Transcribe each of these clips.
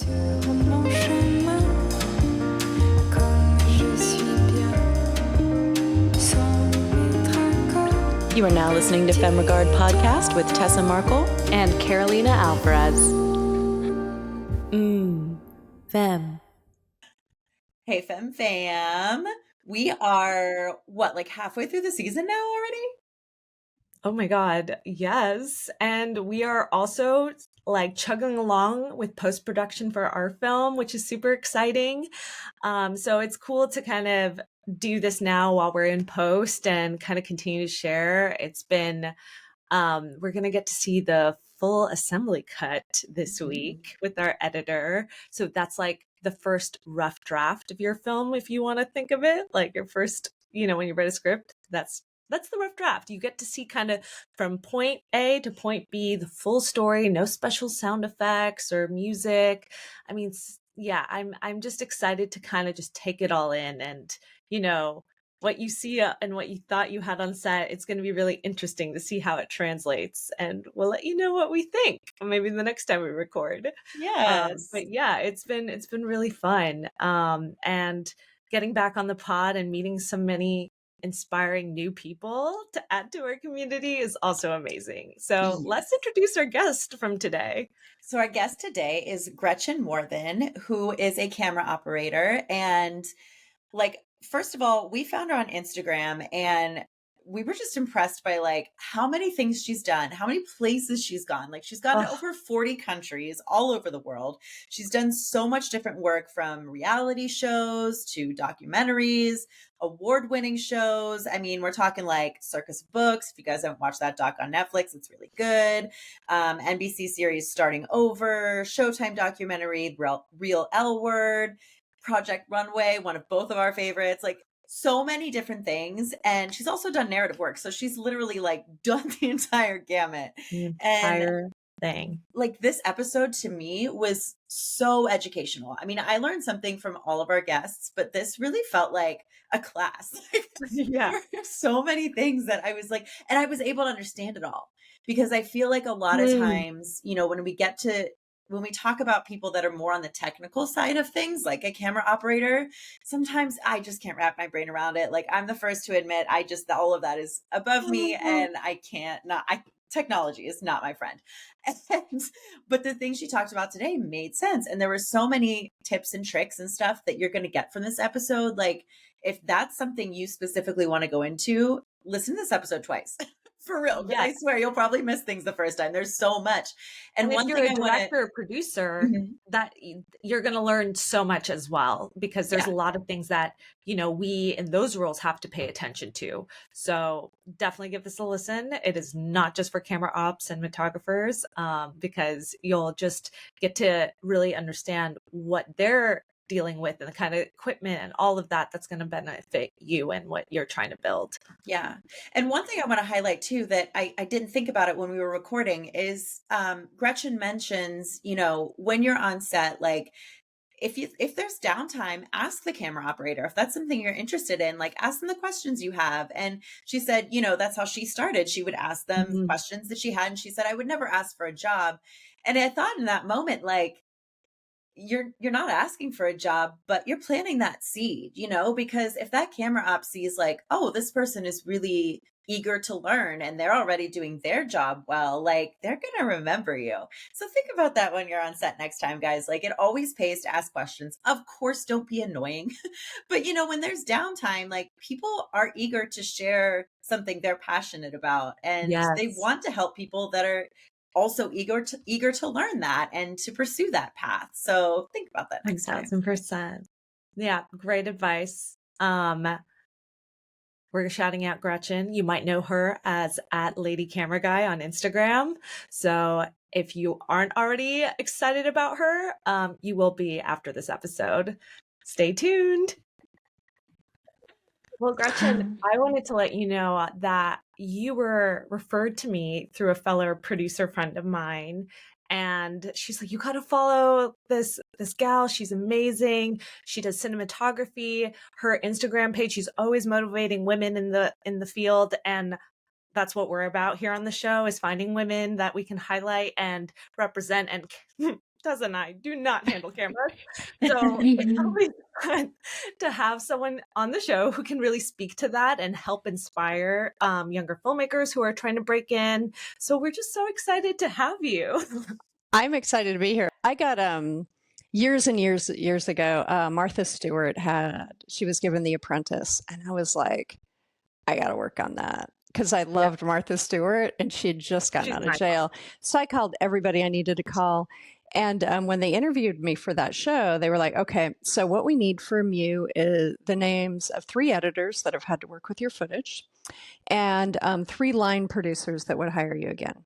You are now listening to Femme podcast with Tessa Markle and Carolina Alvarez. Femme. Hey, fam. We are, like halfway through the season now already? Oh my God, yes. And we are also like chugging along with post-production for our film, which is super exciting. So it's cool to kind of do this now while we're in post and kind of continue to share. It's been, we're going to get to see the full assembly cut this week with our editor. So that's like the first rough draft of your film, if you want to think of it, like your first, when you write a script, that's the rough draft. You get to see kind of from point A to point B, the full story, no special sound effects or music. I mean, yeah, I'm just excited to kind of just take it all in and, what you see and what you thought you had on set. It's going to be really interesting to see how it translates, and we'll let you know what we think maybe the next time we record. Yes. But yeah, it's been really fun. And getting back on the pod and meeting so many inspiring new people to add to our community is also amazing. So let's introduce our guest from today. So our guest today is Gretchen Warthen, who is a camera operator. And first of all, we found her on Instagram and we were just impressed by how many things she's done, how many places she's gone. She's gone to over 40 countries all over the world. She's done so much different work, from reality shows to documentaries, award-winning shows. I mean, we're talking like Circus Books. If you guys haven't watched that doc on Netflix, it's really good. NBC series Starting Over, Showtime documentary, Real L Word, Project Runway, one of both of our favorites, so many different things. And she's also done narrative work. So she's literally done the entire gamut. Thing. This episode to me was so educational. I mean, I learned something from all of our guests, but this really felt like a class. Yeah. There were so many things that I was and I was able to understand it all, because I feel like a lot of times, when we talk about people that are more on the technical side of things, like a camera operator, sometimes I just can't wrap my brain around it. I'm the first to admit, all of that is above me, and I can't technology is not my friend. But the things she talked about today made sense. And there were so many tips and tricks and stuff that you're going to get from this episode. If that's something you specifically want to go into, listen to this episode twice. For real. Yes. I swear you'll probably miss things the first time. There's so much. And one thing, a director or producer, that you're going to learn so much as well, because there's a lot of things that, we in those roles have to pay attention to. So definitely give this a listen. It is not just for camera ops and cinematographers, because you'll just get to really understand what they're dealing with and the kind of equipment and all of that that's going to benefit you and what you're trying to build. Yeah. And one thing I want to highlight too, that I didn't think about it when we were recording, is Gretchen mentions, when you're on set, if there's downtime, ask the camera operator. If that's something you're interested in, ask them the questions you have. And she said, that's how she started. She would ask them questions that she had. And she said, I would never ask for a job. And I thought in that moment, you're not asking for a job, but you're planting that seed, because if that camera op sees oh, this person is really eager to learn and they're already doing their job well, they're going to remember you. So think about that when you're on set next time, guys. It always pays to ask questions. Of course, don't be annoying, but when there's downtime, people are eager to share something they're passionate about, and they want to help people that are also eager to learn that and to pursue that path. So think about that next time. 1000%. Yeah, great advice. We're shouting out Gretchen. You might know her as @LadyCameraGuy on Instagram. So if you aren't already excited about her, you will be after this episode. Stay tuned. Well, Gretchen, I wanted to let you know that you were referred to me through a fellow producer friend of mine. And she's like, you got to follow this gal. She's amazing. She does cinematography. Her Instagram page, she's always motivating women in the field. And that's what we're about here on the show, is finding women that we can highlight and represent and Tessa and I do not handle cameras. So it's always fun to have someone on the show who can really speak to that and help inspire younger filmmakers who are trying to break in. So we're just so excited to have you. I'm excited to be here. I got years and years ago, Martha Stewart she was given The Apprentice, and I was like, I got to work on that because I loved Martha Stewart, and she had just gotten out of jail. So I called everybody I needed to call. And when they interviewed me for that show, they were like, okay, so what we need from you is the names of 3 editors that have had to work with your footage and 3 line producers that would hire you again.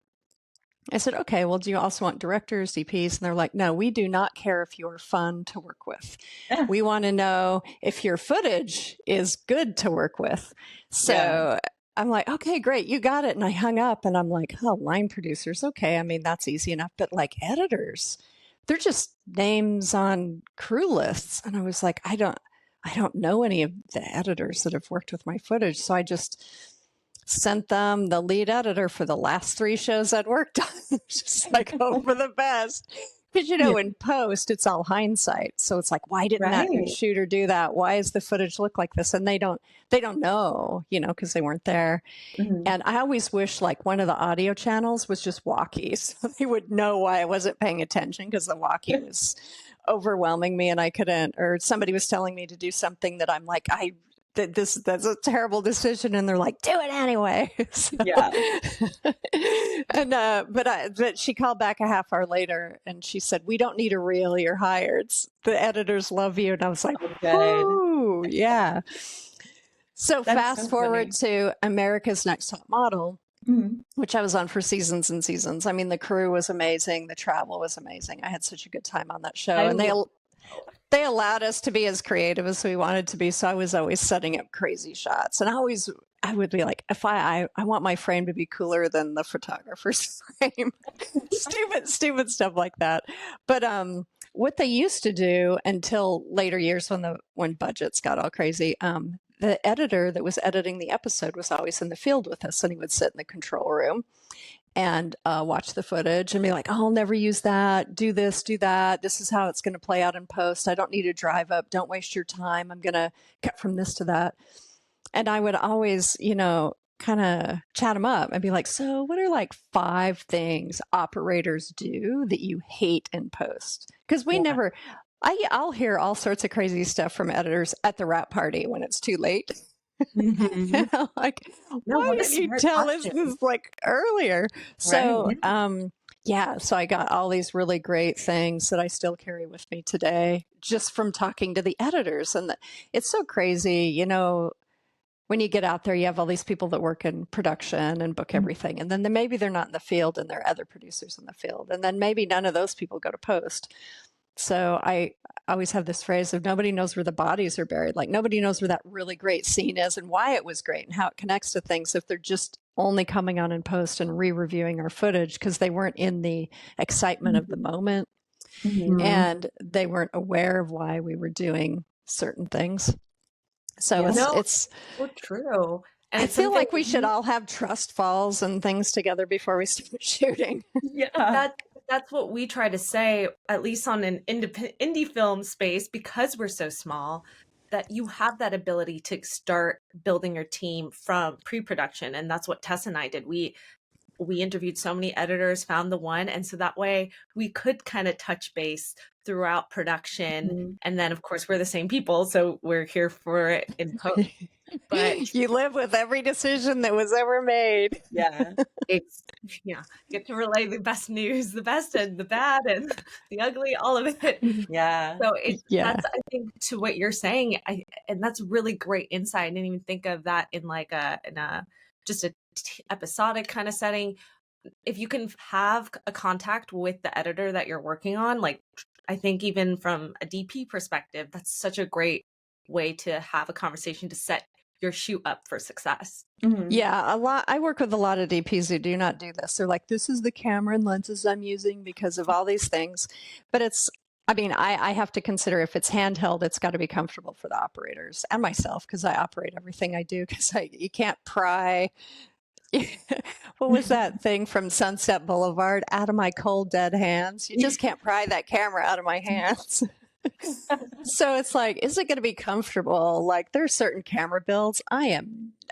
I said, okay, well, do you also want directors, DPs? And they're like, no, we do not care if you're fun to work with. We want to know if your footage is good to work with. So I'm like, okay, great, you got it. And I hung up and I'm like, oh, line producers. Okay, I mean, that's easy enough. But like editors, they're just names on crew lists. And I was like, I don't know any of the editors that have worked with my footage. So I just sent them the lead editor for the last 3 shows I'd worked on. Just like hope for the best. Because, in post, it's all hindsight. So it's like, why didn't that shooter do that? Why does the footage look like this? And they don't know, because they weren't there. And I always wish like one of the audio channels was just walkies. So they would know why I wasn't paying attention because the walkie was overwhelming me and I couldn't, or somebody was telling me to do something that I'm like, that's a terrible decision, and they're like, do it anyway. So, and but she called back a half hour later and she said, we don't need a reel, you're hired. The editors love you. And I was like, oh yeah. So fast forward to America's Next Top Model, which I was on for seasons and seasons. I mean, the crew was amazing, the travel was amazing. I had such a good time on that show, and they allowed us to be as creative as we wanted to be. So I was always setting up crazy shots. And I would be like, if I want my frame to be cooler than the photographer's frame. stupid stuff like that. But what they used to do until later years when budgets got all crazy, the editor that was editing the episode was always in the field with us, and he would sit in the control room and watch the footage and be like, oh, I'll never use that. Do this, do that. This is how it's going to play out in post. I don't need to drive up. Don't waste your time. I'm going to cut from this to that. And I would always, kind of chat them up and be like, so what are like 5 things operators do that you hate in post? Because I'll hear all sorts of crazy stuff from editors at the wrap party when it's too late. Like, why didn't you tell us this like earlier? So so I got all these really great things that I still carry with me today just from talking to the editors. And it's so crazy, when you get out there, you have all these people that work in production and book everything, and then maybe they're not in the field and there are other producers in the field, and then maybe none of those people go to post. So I always have this phrase of nobody knows where the bodies are buried. Like nobody knows where that really great scene is and why it was great and how it connects to things if they're just only coming on in post and re-reviewing our footage because they weren't in the excitement of the moment and they weren't aware of why we were doing certain things. So it's so true. And I feel like we should all have trust falls and things together before we start shooting. That's what we try to say, at least on an indie film space, because we're so small, that you have that ability to start building your team from pre-production. And that's what Tess and I did. We interviewed so many editors, found the one. And so that way we could kind of touch base throughout production. And then, of course, we're the same people. So we're here for it in post. But you live with every decision that was ever made. Get to relay the best news, the best and the bad and the ugly, all of it. So that's, I think, to what you're saying, and that's really great insight. I didn't even think of that in like just a episodic kind of setting. If you can have a contact with the editor that you're working on, like I think even from a DP perspective, that's such a great way to have a conversation to set your shoot up for success. I work with a lot of DPs who do not do this. They're like, this is the camera and lenses I'm using because of all these things. But I have to consider if it's handheld, it's got to be comfortable for the operators and myself because I operate everything I do because you can't pry What was that thing from Sunset Boulevard? Out of my cold, dead hands. You just can't pry that camera out of my hands. So it's like, is it going to be comfortable? Like, there's certain camera builds. I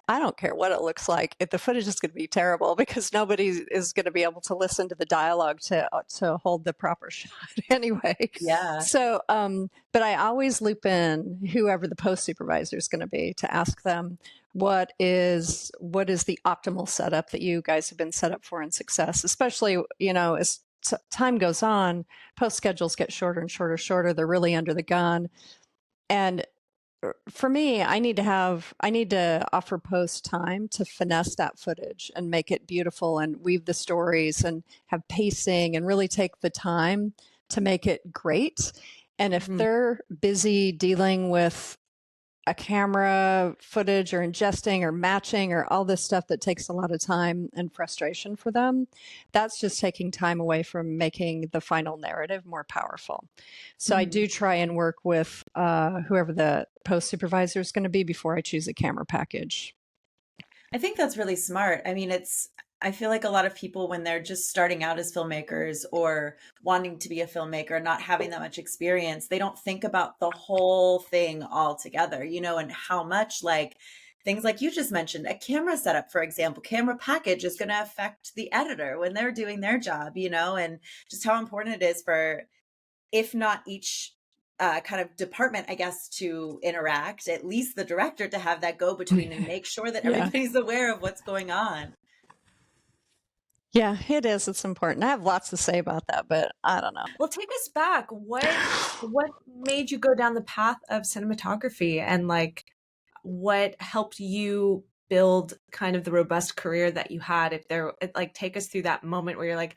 don't care what it looks like. If the footage is going to be terrible, because nobody is going to be able to listen to the dialogue to hold the proper shot anyway. Yeah. So, but I always loop in whoever the post supervisor is going to be to ask them what is the optimal setup that you guys have been set up for in success, especially, as time goes on, post schedules get shorter and shorter. They're really under the gun. And for me, I need to offer post time to finesse that footage and make it beautiful and weave the stories and have pacing and really take the time to make it great. And if they're busy dealing with a camera footage or ingesting or matching or all this stuff that takes a lot of time and frustration for them, that's just taking time away from making the final narrative more powerful. So I do try and work with whoever the post supervisor is going to be before I choose a camera package. I think that's really smart. I mean, I feel like a lot of people, when they're just starting out as filmmakers or wanting to be a filmmaker, not having that much experience, they don't think about the whole thing all together, and how much, like, things like you just mentioned, a camera setup, for example, camera package is going to affect the editor when they're doing their job, and just how important it is for, if not each kind of department, I guess, to interact, at least the director to have that go between and make sure that everybody's aware of what's going on. Yeah, it is. It's important. I have lots to say about that, but I don't know. Well, take us back. What made you go down the path of cinematography, and like what helped you build kind of the robust career that you had? Take us through that moment where you're like,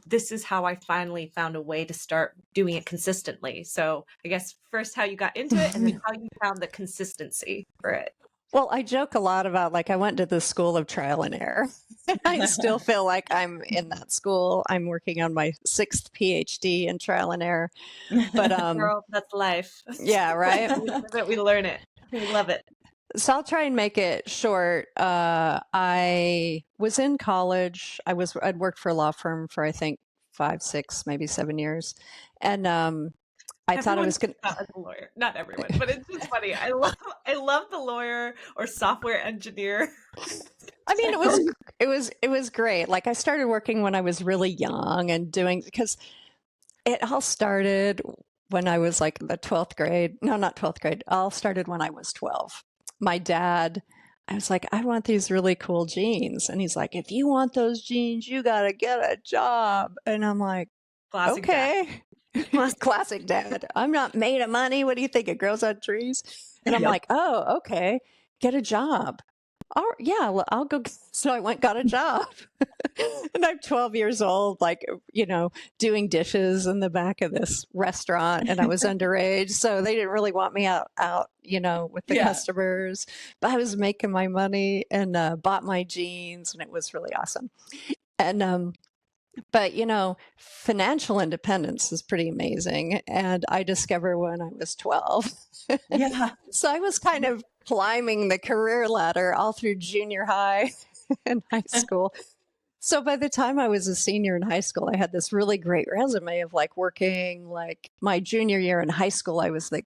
this is how I finally found a way to start doing it consistently. So I guess first how you got into it, and then how you found the consistency for it. Well, I joke a lot about, like, I went to the school of trial and error. I still feel like I'm in that school. I'm working on my 6th PhD in trial and error. But Girl, that's life. Yeah, right? We learn it. We love it. So I'll try and make it short. I was in college. I'd worked for a law firm for, I think, 5, 6, maybe 7 years. And I thought I was going to as a lawyer. Not everyone, but it's just funny. I love the lawyer or software engineer. I mean, it was great. Like, I started working when I was really young and because it all started when I was like the 12th grade. No, not 12th grade. It all started when I was 12. My dad, I was like, I want these really cool jeans. And he's like, if you want those jeans, you got to get a job. And I'm like, classic okay. Dad. Classic dad. I'm not made of money. What do you think? It grows on trees? And I'm like, oh, okay. Get a job. Oh, yeah, well, I'll go. So I got a job. And I'm 12 years old, like, doing dishes in the back of this restaurant. And I was underage. So they didn't really want me out, with the customers. But I was making my money and bought my jeans. And it was really awesome. And, but, financial independence is pretty amazing. And I discovered when I was 12. Yeah. So I was kind of climbing the career ladder all through junior high and high school. So by the time I was a senior in high school, I had this really great resume of like working, like my junior year in high school, I was the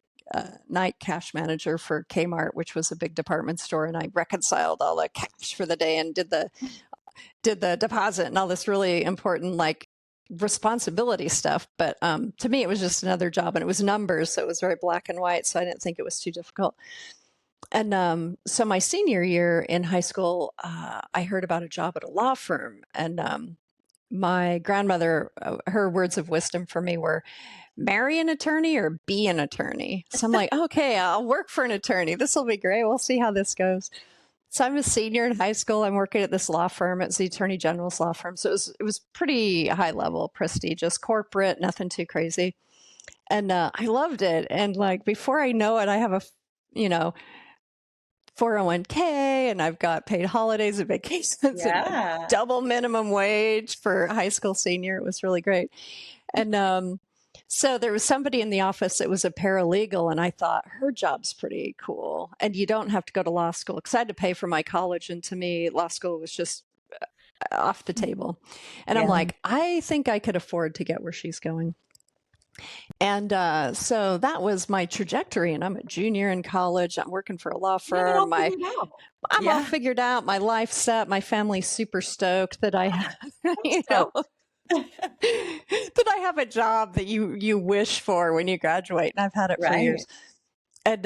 night cash manager for Kmart, which was a big department store. And I reconciled all the cash for the day and did the deposit and all this really important, like, responsibility stuff. But to me, it was just another job, and it was numbers. So it was very black and white. So I didn't think it was too difficult. And so my senior year in high school, I heard about a job at a law firm. And my grandmother, her words of wisdom for me were, marry an attorney or be an attorney. So I'm like, okay, I'll work for an attorney. This will be great. We'll see how this goes. So I'm a senior in high school. I'm working at this law firm. It's the Attorney General's law firm. So it was pretty high level, prestigious, corporate, nothing too crazy. And I loved it. And like, before I know it, I have a, 401k, and I've got paid holidays and vacations and double minimum wage for a high school senior. It was really great. And so there was somebody in the office that was a paralegal, and I thought, her job's pretty cool. And you don't have to go to law school, because I had to pay for my college. And to me, law school was just off the table. And I'm like, I think I could afford to get where she's going. And so that was my trajectory. And I'm a junior in college. I'm working for a law firm. I'm all figured out. My life's set. My family's super stoked that I have, that I have a job that you wish for when you graduate. And I've had it for years. And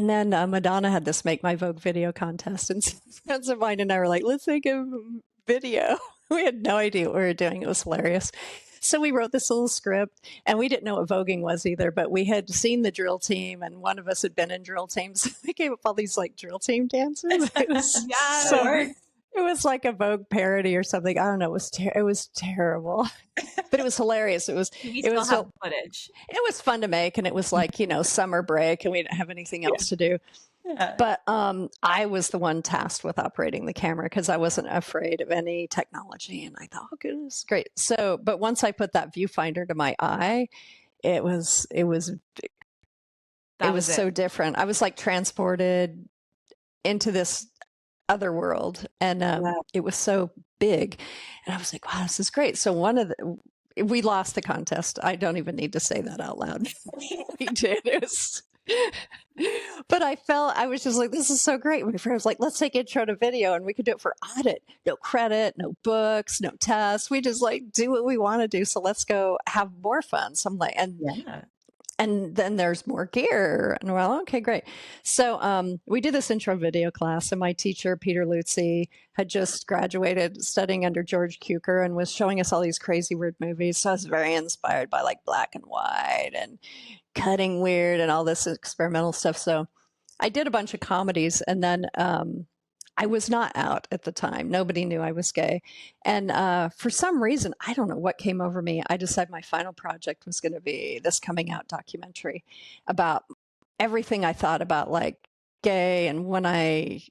then Madonna had this Make My Vogue video contest. And friends of mine and I were like, let's make a video. We had no idea what we were doing. It was hilarious. So we wrote this little script, and we didn't know what voguing was either, but we had seen the drill team, and one of us had been in drill teams. We came up all these like drill team dances. It was it was like a Vogue parody or something. I don't know. It was terrible, but it was hilarious. It was footage. It was fun to make, and it was like, summer break, and we didn't have anything else to do. Yeah. But I was the one tasked with operating the camera because I wasn't afraid of any technology. And I thought, oh, goodness, great. So, but once I put that viewfinder to my eye, it was so different. I was like transported into this other world, and it was so big. And I was like, wow, this is great. So we lost the contest. I don't even need to say that out loud. We did. It was... But I was just like, this is so great. My friend was like, let's take intro to video, and we could do it for audit. No credit, no books, no tests. We just like do what we want to do. So let's go have more fun. So I'm like, and then there's more gear. And well, okay, great. So we did this intro video class, and my teacher, Peter Luzzi, had just graduated studying under George Cukor and was showing us all these crazy weird movies. So I was very inspired by like Black and White and Cutting Weird and all this experimental stuff. So I did a bunch of comedies, and then I was not out at the time. Nobody knew I was gay. And for some reason, I don't know what came over me. I decided my final project was going to be this coming out documentary about everything I thought about like gay. And when I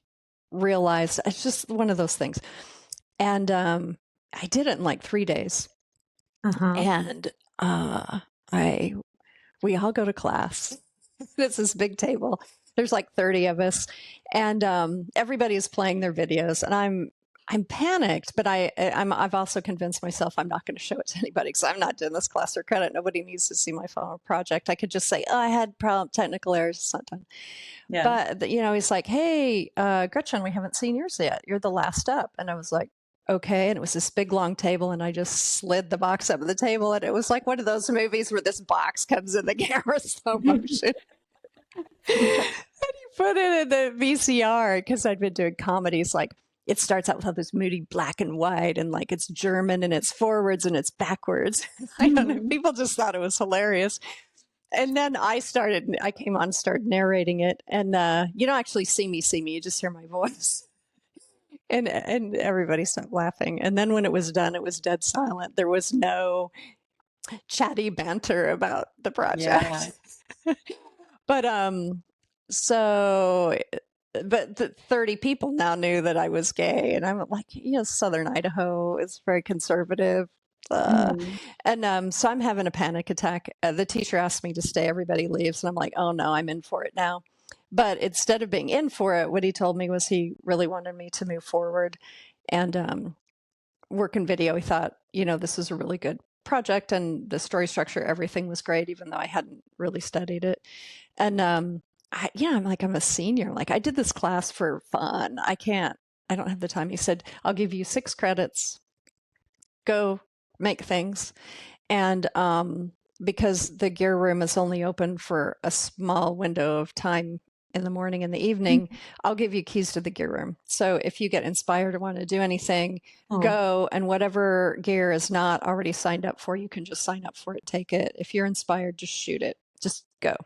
realized, it's just one of those things. And I did it in like 3 days. And we all go to class. It's this big table. There's like 30 of us, and everybody is playing their videos. And I'm panicked, but I've also convinced myself I'm not going to show it to anybody because I'm not doing this class for credit. Nobody needs to see my final project. I could just say, oh, I had technical errors. It's not done. Yeah. But he's like, hey, Gretchen, we haven't seen yours yet. You're the last up. And I was like, okay. And it was this big long table, and I just slid the box up the table, and it was like one of those movies where this box comes in the camera slow motion. And you put it in the VCR because I'd been doing comedies. Like it starts out with all this moody black and white, and like it's German, and it's forwards and it's backwards. I don't know. People just thought it was hilarious. And then I came on, started narrating it, and you don't actually see me. You just hear my voice. And everybody stopped laughing. And then when it was done, it was dead silent. There was no chatty banter about the project. Yeah. But the 30 people now knew that I was gay, and I'm like, Southern Idaho is very conservative. And so I'm having a panic attack. The teacher asked me to stay. Everybody leaves, and I'm like, oh no, I'm in for it now. But instead of being in for it, what he told me was he really wanted me to move forward and work in video. He thought, this is a really good project, and the story structure, everything was great, even though I hadn't really studied it. And I'm like, I'm a senior. Like I did this class for fun. I don't have the time. He said, I'll give you 6 credits. Go make things. And because the gear room is only open for a small window of time in the morning and the evening, I'll give you keys to the gear room. So if you get inspired or want to do anything, go, and whatever gear is not already signed up for, you can just sign up for it, take it. If you're inspired, just shoot it, just go.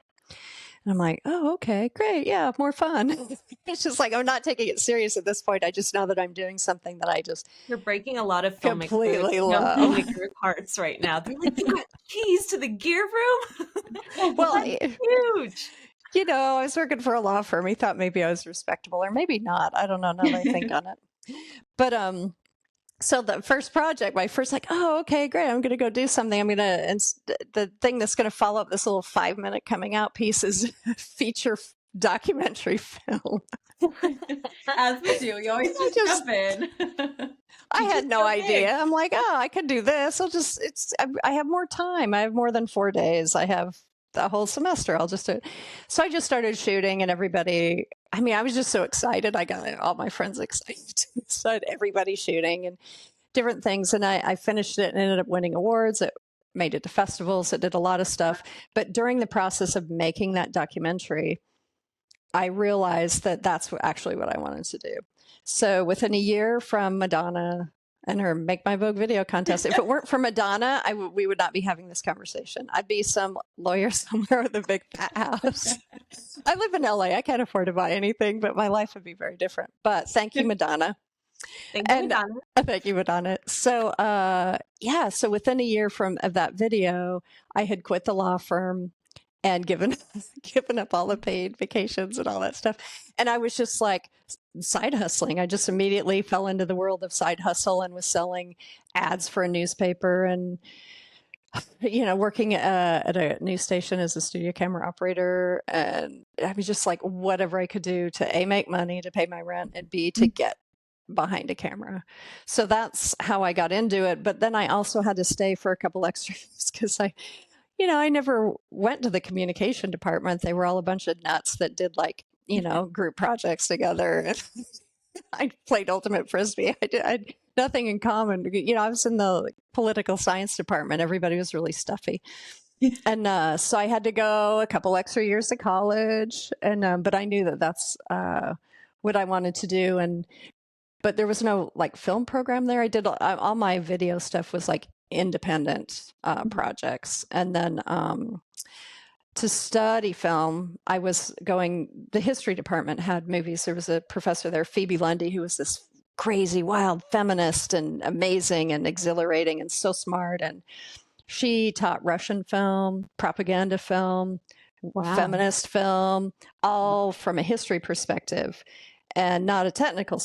And I'm like, oh, okay, great. Yeah, more fun. It's just like, I'm not taking it serious at this point. I just know that I'm doing something that I just... You're breaking a lot of completely love. Filmmaker hearts right now. They're like, you got keys to the gear room? Well, that's huge. I was working for a law firm. He thought maybe I was respectable, or maybe not. I don't know now that I think on it. But so the first project, my first like, oh, okay, great. I'm going to go do something. I'm going to, and the thing that's going to follow up this little 5-minute coming out piece is a feature documentary film. As we do, we always just jump in. I had no idea. I'm like, oh, I could do this. I have more time. I have more than 4 days. I have the whole semester. I'll just do it. So I just started shooting, and everybody, I mean, I was just so excited. I got all my friends excited. So I had everybody shooting and different things. And I finished it and ended up winning awards. It made it to festivals. It did a lot of stuff. But during the process of making that documentary, I realized that that's actually what I wanted to do. So within a year from Madonna and her Make My Vogue video contest, if it weren't for Madonna, we would not be having this conversation. I'd be some lawyer somewhere with a big fat house. I live in LA. I can't afford to buy anything, but my life would be very different. But thank you, Madonna. Thank you, Madonna. Thank you, Madonna. So, so within a year of that video, I had quit the law firm and given up all the paid vacations and all that stuff. And I was just like side hustling. I just immediately fell into the world of side hustle and was selling ads for a newspaper and, working at a news station as a studio camera operator. And I was just like, whatever I could do to A, make money, to pay my rent, and B, to get behind a camera. So that's how I got into it. But then I also had to stay for a couple extra years because I never went to the communication department. They were all a bunch of nuts that did group projects together. I played ultimate frisbee. I had nothing in common. I was in the political science department. Everybody was really stuffy. And so I had to go a couple extra years to college. And but I knew that that's what I wanted to do. But there was no film program there. I did all my video stuff was independent projects. And then to study film, I was the history department had movies. There was a professor there, Phoebe Lundy, who was this crazy, wild feminist and amazing and exhilarating and so smart. And she taught Russian film, propaganda film, feminist film, all from a history perspective and not a technical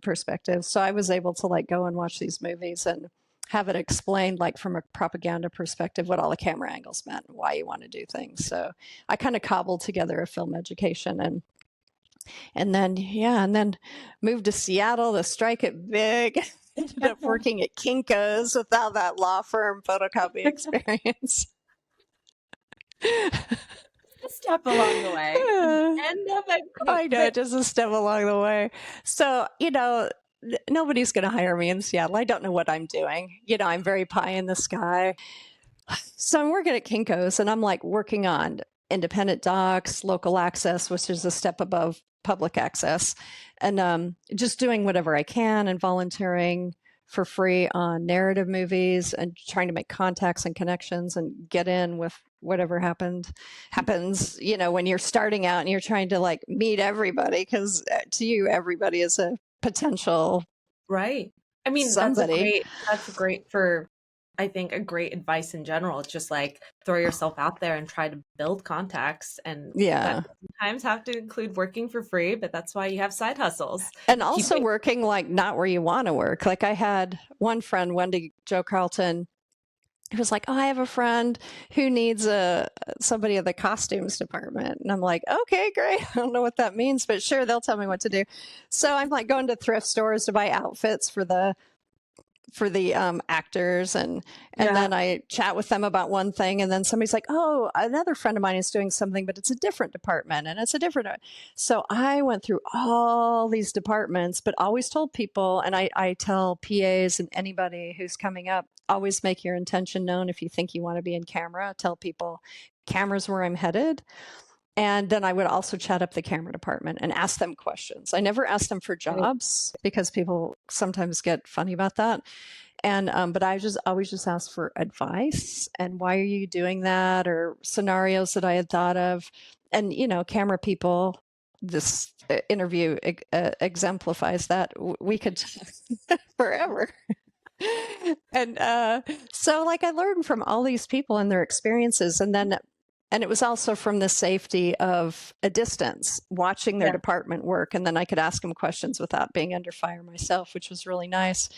perspective. So I was able to go and watch these movies and have it explained from a propaganda perspective what all the camera angles meant and why you want to do things. So I kind of cobbled together a film education and then moved to Seattle to strike it big. Ended up working at Kinko's without that law firm photocopy experience. A step along the way. I know, just a step along the way. So, nobody's going to hire me in Seattle. I don't know what I'm doing. I'm very pie in the sky. So I'm working at Kinko's and I'm working on independent docs, local access, which is a step above public access, and just doing whatever I can and volunteering for free on narrative movies and trying to make contacts and connections and get in with whatever happens, when you're starting out and you're trying to meet everybody, because to you, everybody is a potential. Right. I mean, somebody. That's great for, I think, a great advice in general. It's just throw yourself out there and try to build contacts. And that sometimes have to include working for free, but that's why you have side hustles. And also working not where you want to work. I had one friend, Wendy Jo Carlton, who was like, oh, I have a friend who needs somebody in the costumes department. And I'm like, okay, great. I don't know what that means, but sure, they'll tell me what to do. So I'm going to thrift stores to buy outfits for the actors. And then I chat with them about one thing. And then somebody's like, oh, another friend of mine is doing something, but it's a different department and it's a different. So I went through all these departments, but always told people, and I tell PAs and anybody who's coming up, always make your intention known. If you think you want to be in camera, tell people camera's where I'm headed. And then I would also chat up the camera department and ask them questions. I never asked them for jobs because people sometimes get funny about that. And but I always just asked for advice and why are you doing that, or scenarios that I had thought of. And camera people, this interview exemplifies that. We could talk forever. And so I learned from all these people and their experiences, and it was also from the safety of a distance, watching their department work. And then I could ask them questions without being under fire myself, which was really nice.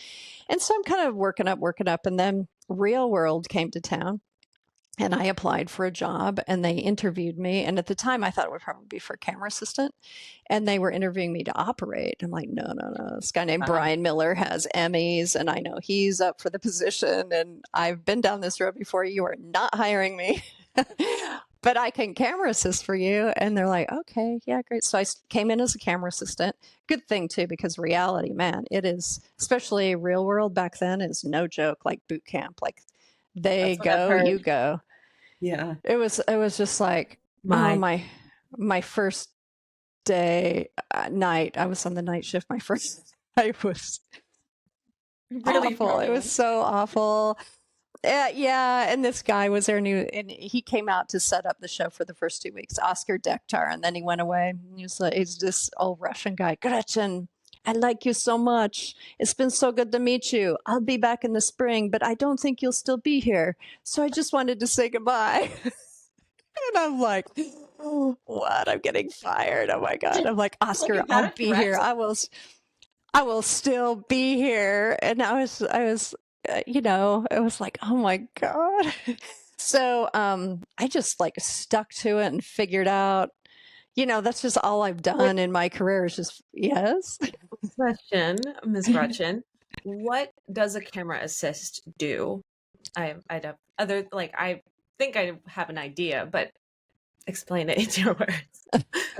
And so I'm kind of working up. And then Real World came to town. And I applied for a job and they interviewed me. And at the time I thought it would probably be for camera assistant. And they were interviewing me to operate. I'm like, no. This guy named Brian Miller has Emmys and I know he's up for the position. And I've been down this road before. You are not hiring me, but I can camera assist for you. And they're like, okay, yeah, great. So I came in as a camera assistant. Good thing too, because reality, man, it is, especially real world back then, is no joke, like boot camp. Like, they go, you go. Yeah. It was just like my first day night. I was on the night shift. My first night was really awful. It was so awful. Yeah, and this guy was there and he came out to set up the show for the first 2 weeks, Oscar Dektar, and then he went away. He's this old Russian guy. Gretchen, I like you so much. It's been so good to meet you. I'll be back in the spring, but I don't think you'll still be here. So I just wanted to say goodbye. And I'm like, oh, what? I'm getting fired. Oh my God. I'm like, Oscar, I'll be here. I will still be here. And I was, it was like, oh my God. So I just like stuck to it and figured out, that's just all I've done in my career is just, yes. Question, Ms. Gretchen, what does a camera assist do? I think I have an idea, but explain it in your words.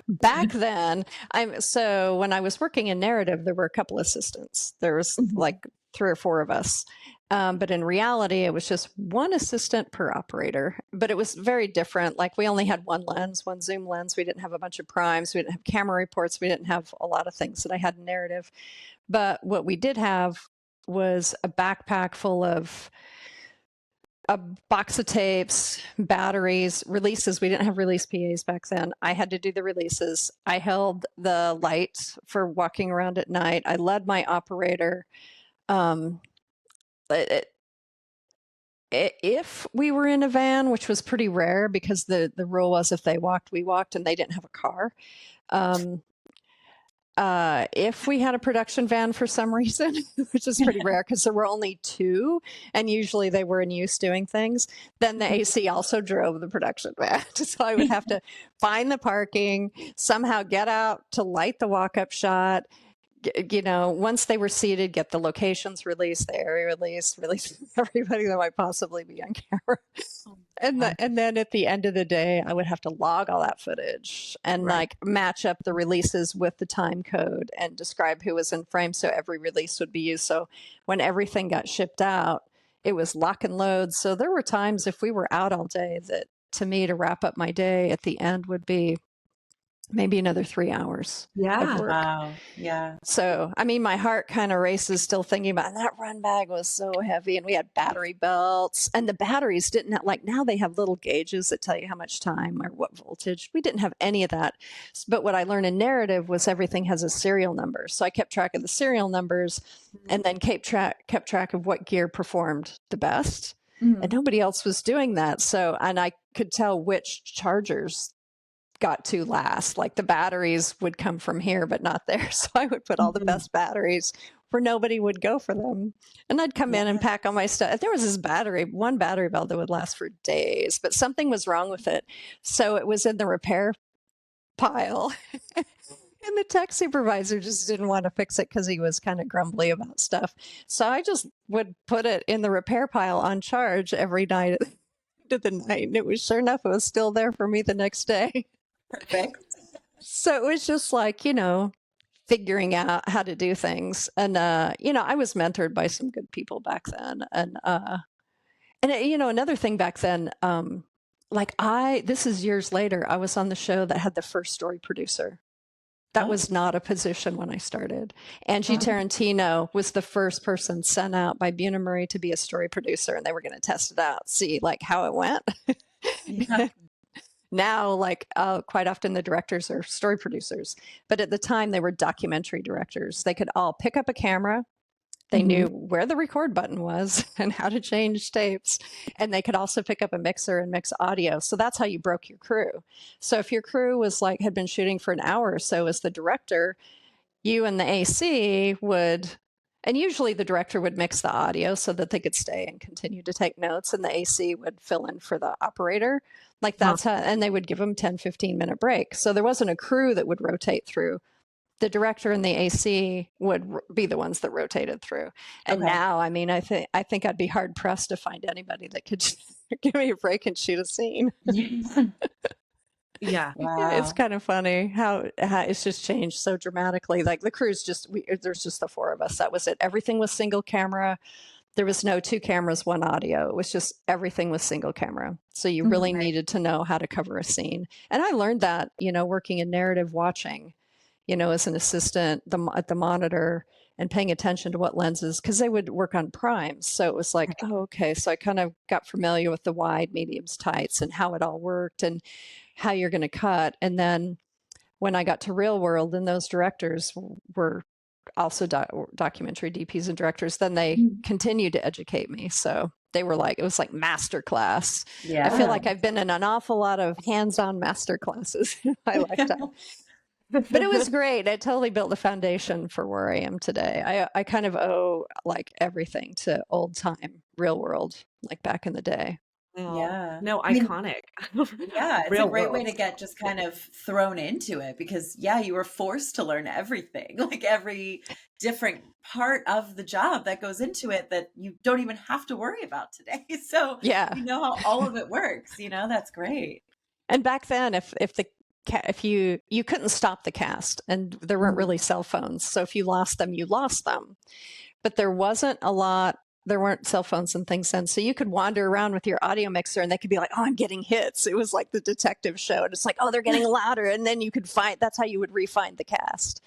Back then, when I was working in narrative, there were a couple assistants. There was like 3 or 4 of us. But in reality, it was just one assistant per operator, but it was very different. Like we only had one zoom lens. We didn't have a bunch of primes. We didn't have camera reports. We didn't have a lot of things that I had in narrative. But what we did have was a backpack full of a box of tapes, batteries, releases. We didn't have release PAs back then. I had to do the releases. I held the light for walking around at night. I led my operator. If we were in a van, which was pretty rare because the rule was if they walked, we walked, and they didn't have a car. If we had a production van for some reason, which is pretty rare because there were only 2 and usually they were in use doing things, then the AC also drove the production van. So I would have to find the parking, somehow get out to light the walk-up shot, once they were seated, get the locations released, the area release everybody that might possibly be on camera. And then at the end of the day, I would have to log all that footage and like match up the releases with the time code and describe who was in frame so every release would be used. So when everything got shipped out, it was lock and load. So there were times if we were out all day that to me to wrap up my day at the end would be maybe another 3 hours of work. Wow. Yeah. So, I mean, my heart kind of races still thinking about that run bag was so heavy and we had battery belts and the batteries didn't have, like now they have little gauges that tell you how much time or what voltage. We didn't have any of that. But what I learned in narrative was everything has a serial number. So I kept track of the serial numbers and then kept track of what gear performed the best. And nobody else was doing that. So, and I could tell which chargers got to last. Like the batteries would come from here, but not there. So I would put all the best batteries where nobody would go for them. And I'd come in and pack all my stuff. There was this one battery belt that would last for days, but something was wrong with it. So it was in the repair pile. And the tech supervisor just didn't want to fix it because he was kind of grumbly about stuff. So I just would put it in the repair pile on charge every night of the night. And it was sure enough, it was still there for me the next day. Perfect. So it was just like, figuring out how to do things. And, I was mentored by some good people back then. And another thing back then, this is years later, I was on the show that had the first story producer. That was not a position when I started. Angie Tarantino was the first person sent out by Buna Murray to be a story producer, and they were going to test it out, see like how it went. Yeah. Now, quite often the directors are story producers, but at the time they were documentary directors. They could all pick up a camera. They knew where the record button was and how to change tapes. And they could also pick up a mixer and mix audio. So that's how you broke your crew. So if your crew was had been shooting for an hour or so as the director, you and the AC would And usually the director would mix the audio so that they could stay and continue to take notes, and the AC would fill in for the operator. Like that's how, and they would give them 10, 15-minute break. So there wasn't a crew that would rotate through. The director and the AC would be the ones that rotated through. And now, I mean, I think I'd be hard pressed to find anybody that could give me a break and shoot a scene. Yeah. Wow. It's kind of funny how it's just changed so dramatically. Like the crew's there's just the four of us. That was it. Everything was single camera. There was no 2 cameras, 1 audio. It was just everything was single camera. So you really needed to know how to cover a scene. And I learned that, working in narrative watching, as an assistant at the monitor and paying attention to what lenses, because they would work on primes. So it was like, oh, okay. So I kind of got familiar with the wide, mediums, tights, and how it all worked and how you're going to cut. And then when I got to real world, and those directors were also documentary DPs and directors, then they continued to educate me. So they were like, it was like master class. Yeah. I feel like I've been in an awful lot of hands-on master classes in my lifetime. But it was great. It totally built the foundation for where I am today. I kind of owe like everything to old time, real world, like back in the day. Yeah. No, iconic. Yeah, it's a great way to get just kind of thrown into it because, you were forced to learn everything, like every different part of the job that goes into it that you don't even have to worry about today. So you know how all of it works, that's great. And back then, if you couldn't stop the cast, and there weren't really cell phones. So if you lost them, you lost them. But there weren't cell phones and things then. So you could wander around with your audio mixer and they could be like, oh, I'm getting hits. It was like the detective show. And it's like, oh, they're getting louder. And then you could that's how you would refine the cast.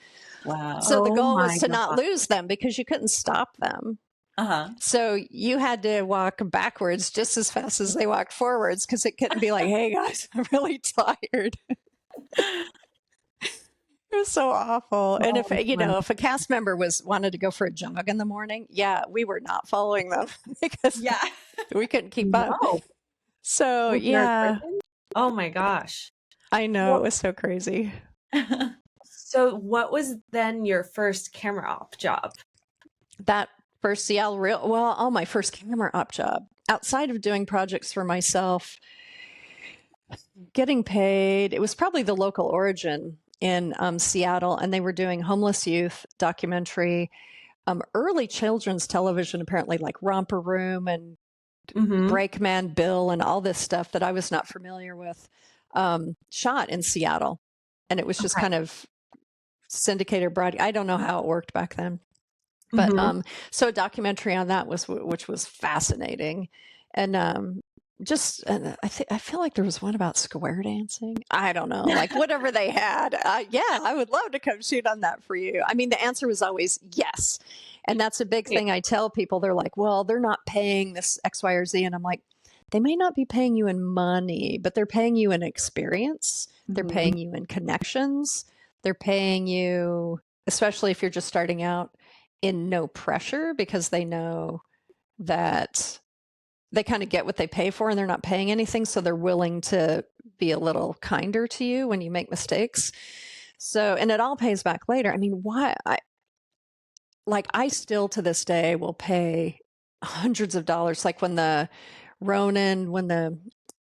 Wow. So the goal was to not lose them because you couldn't stop them. So you had to walk backwards just as fast as they walked forwards because it couldn't be like, hey guys, I'm really tired. It was so awful. And if a cast member wanted to go for a jog in the morning, we were not following them because we couldn't keep up. So oh my gosh, I know, it was so crazy. So what was then your first camera op job? That first all my first camera op job outside of doing projects for myself, getting paid, it was probably the Local Origin in Seattle, and they were doing homeless youth documentary, early children's television, apparently like Romper Room and Brakeman Bill and all this stuff that I was not familiar with, shot in Seattle. And it was just kind of syndicated broadcast. I don't know how it worked back then. But so a documentary on that which was fascinating. And I feel like there was one about square dancing. I don't know, like whatever they had. I would love to come shoot on that for you. I mean, the answer was always yes. And that's a big thing I tell people. They're like, well, they're not paying this X, Y, or Z. And I'm like, they may not be paying you in money, but they're paying you in experience. They're paying you in connections. They're paying you, especially if you're just starting out, in no pressure because they know that they kind of get what they pay for and they're not paying anything. So they're willing to be a little kinder to you when you make mistakes. So, and it all pays back later. I mean, I still to this day will pay hundreds of dollars. Like when the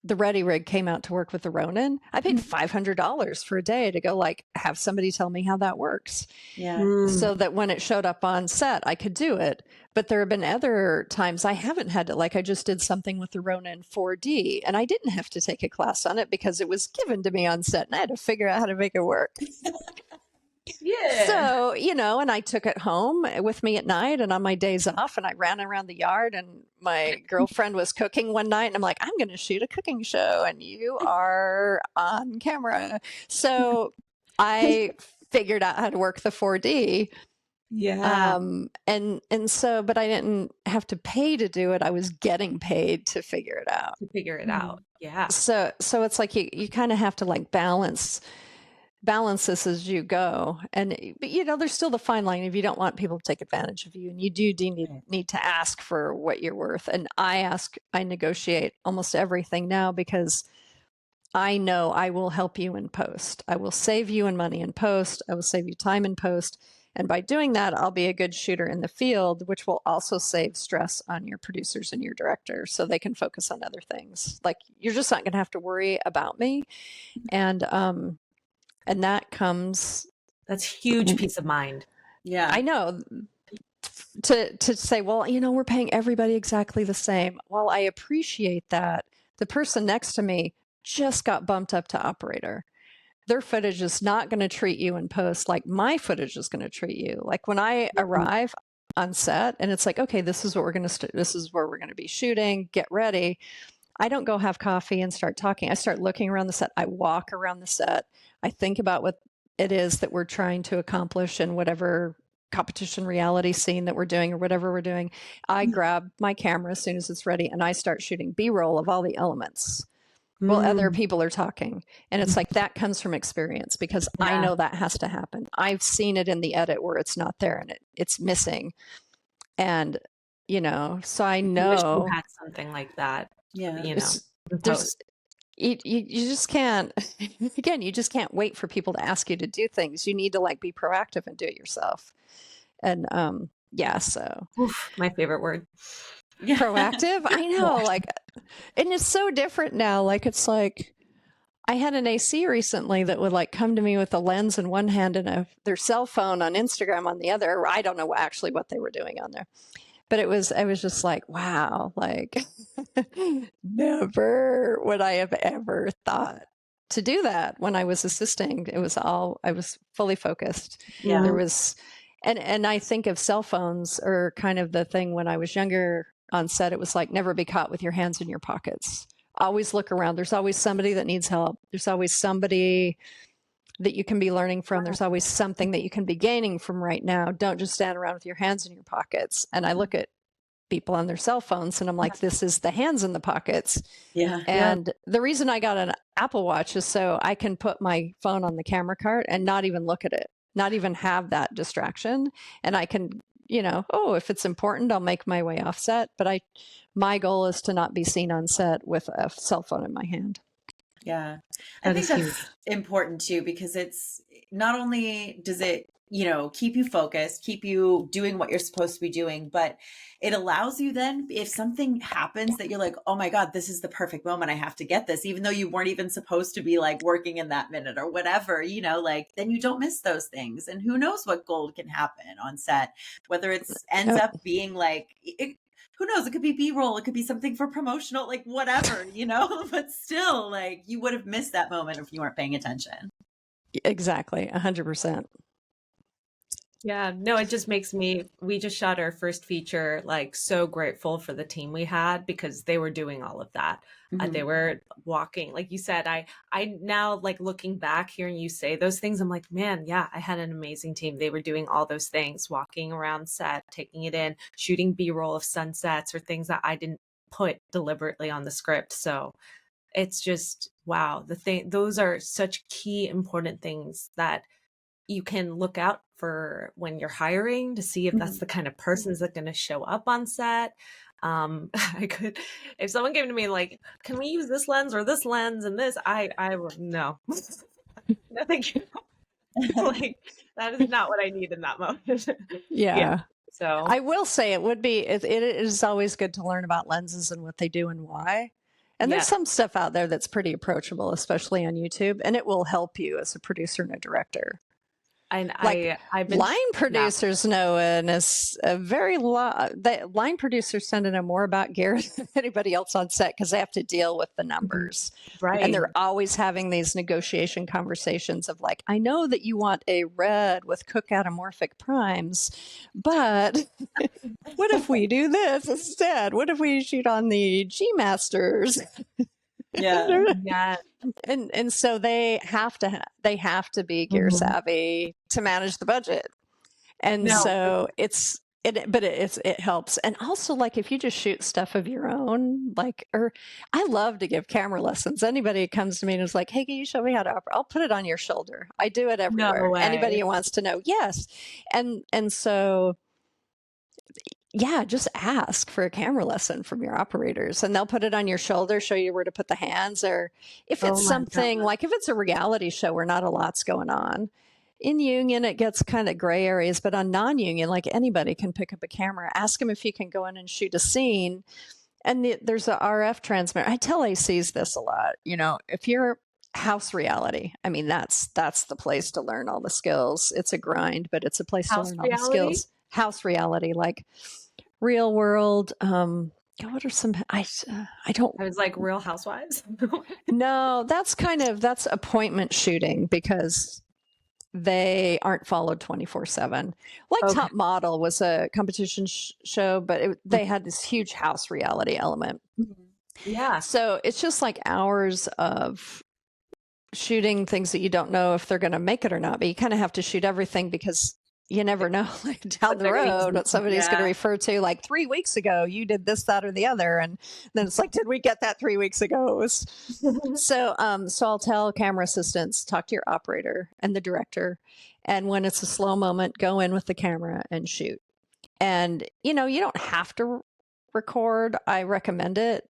Ready Rig came out to work with the Ronin, I paid $500 for a day to go have somebody tell me how that works. Yeah. So that when it showed up on set, I could do it. But there have been other times I haven't had to, I just did something with the Ronin 4D and I didn't have to take a class on it because it was given to me on set and I had to figure out how to make it work. Yeah. So, and I took it home with me at night and on my days off and I ran around the yard and my girlfriend was cooking one night and I'm like, I'm going to shoot a cooking show and you are on camera. So I figured out how to work the 4D. Yeah. And so, but I didn't have to pay to do it. I was getting paid to figure it out. Yeah. So it's like you kind of have to balance this as you go. But there's still the fine line if you don't want people to take advantage of you and you do need to ask for what you're worth. And I negotiate almost everything now because I know I will help you in post. I will save you in money in post. I will save you time in post. And by doing that, I'll be a good shooter in the field, which will also save stress on your producers and your director so they can focus on other things. Like, you're just not going to have to worry about me. And that comes... That's huge peace of mind. Yeah. I know. To say, well, we're paying everybody exactly the same. Well, I appreciate that. The person next to me just got bumped up to operator. Their footage is not going to treat you in post like my footage is going to treat you. Like, when I arrive on set and it's like, okay, this is what we're going to this is where we're going to be shooting, get ready. I don't go have coffee and start talking. I start looking around the set. I walk around the set. I think about what it is that we're trying to accomplish in whatever competition reality scene that we're doing or whatever we're doing. I grab my camera as soon as it's ready and I start shooting B-roll of all the elements while other people are talking. And it's like, that comes from experience because I know that has to happen. I've seen it in the edit where it's not there and it's missing. And, so I know. Wish you had something like that. Yeah. You just can't, again, you just can't wait for people to ask you to do things. You need to be proactive and do it yourself. And so. Oof, my favorite word. Proactive. I know, and it's so different now. It's like, I had an AC recently that would come to me with a lens in one hand and their cell phone on Instagram on the other. I don't know actually what they were doing on there, but I was just like, wow, never would I have ever thought to do that when I was assisting. I was fully focused. Yeah. There was, and I think of cell phones or kind of the thing when I was younger on set. It was like, never be caught with your hands in your pockets. Always look around. There's always somebody that needs help. There's always somebody that you can be learning from. There's always something that you can be gaining from right now. Don't just stand around with your hands in your pockets. And I look at people on their cell phones and I'm like, this is the hands in the pockets. Yeah. And the reason I got an Apple Watch is so I can put my phone on the camera cart and not even look at it, not even have that distraction. And I can, if it's important, I'll make my way off set. But my goal is to not be seen on set with a cell phone in my hand. Yeah. I think that's important too, because it's not only does it, keep you focused, keep you doing what you're supposed to be doing, but it allows you then, if something happens that you're like, oh my God, this is the perfect moment, I have to get this, even though you weren't even supposed to be working in that minute or whatever, then you don't miss those things. And who knows what gold can happen on set, whether it ends up being who knows? It could be B-roll. It could be something for promotional, whatever, but still you would have missed that moment if you weren't paying attention. Exactly. 100%. Yeah, no, it just makes we just shot our first feature, so grateful for the team we had because they were doing all of that. They were walking, like you said, I now looking back, hearing you say those things, I'm like, man, yeah, I had an amazing team. They were doing all those things, walking around set, taking it in, shooting B-roll of sunsets or things that I didn't put deliberately on the script. So it's just, wow, those are such key, important things that you can look out for when you're hiring to see if that's the kind of person that's going to show up on set. If someone came to me can we use this lens or this lens and this, I would no. No, thank you. That is not what I need in that moment. Yeah. So I will say it is always good to learn about lenses and what they do and why. And there's some stuff out there that's pretty approachable, especially on YouTube, and it will help you as a producer and a director. And I've been line producers know, and it's a very the line producers tend to know more about gear than anybody else on set because they have to deal with the numbers, right? And they're always having these negotiation conversations of I know that you want a red with Cook anamorphic primes, but what if we do this instead? What if we shoot on the G Masters? Yeah. And so they have to be gear savvy to manage the budget. And so it helps. And also if you just shoot stuff of your own, or I love to give camera lessons. Anybody who comes to me and is like, hey, can you show me how to operate? I'll put it on your shoulder. I do it everywhere. No way. Anybody who wants to know. Yes. And so yeah, just ask for a camera lesson from your operators and they'll put it on your shoulder, show you where to put the hands. Or if it's something if it's a reality show where not a lot's going on, In union, it gets kind of gray areas, but on non-union, like anybody can pick up a camera, ask them if you can go in and shoot a scene. And there's a RF transmitter. I tell ACs this a lot, if you're house reality, I mean, that's the place to learn all the skills. It's a grind, but it's a place to learn all the skills. House reality, like real world. What are some, I was like Real Housewives. No, that's appointment shooting because they aren't followed 24/7. Like Top Model was a competition show, but they had this huge house reality element. Yeah. So it's just like hours of shooting things that you don't know if they're going to make it or not, but you kind of have to shoot everything because you never know, like down the road, what somebody's going to refer to, like 3 weeks ago, you did this, that, or the other. And then it's like, did we get that 3 weeks ago? So I'll tell camera assistants, talk to your operator and the director. And when it's a slow moment, go in with the camera and shoot. And, you don't have to record. I recommend it.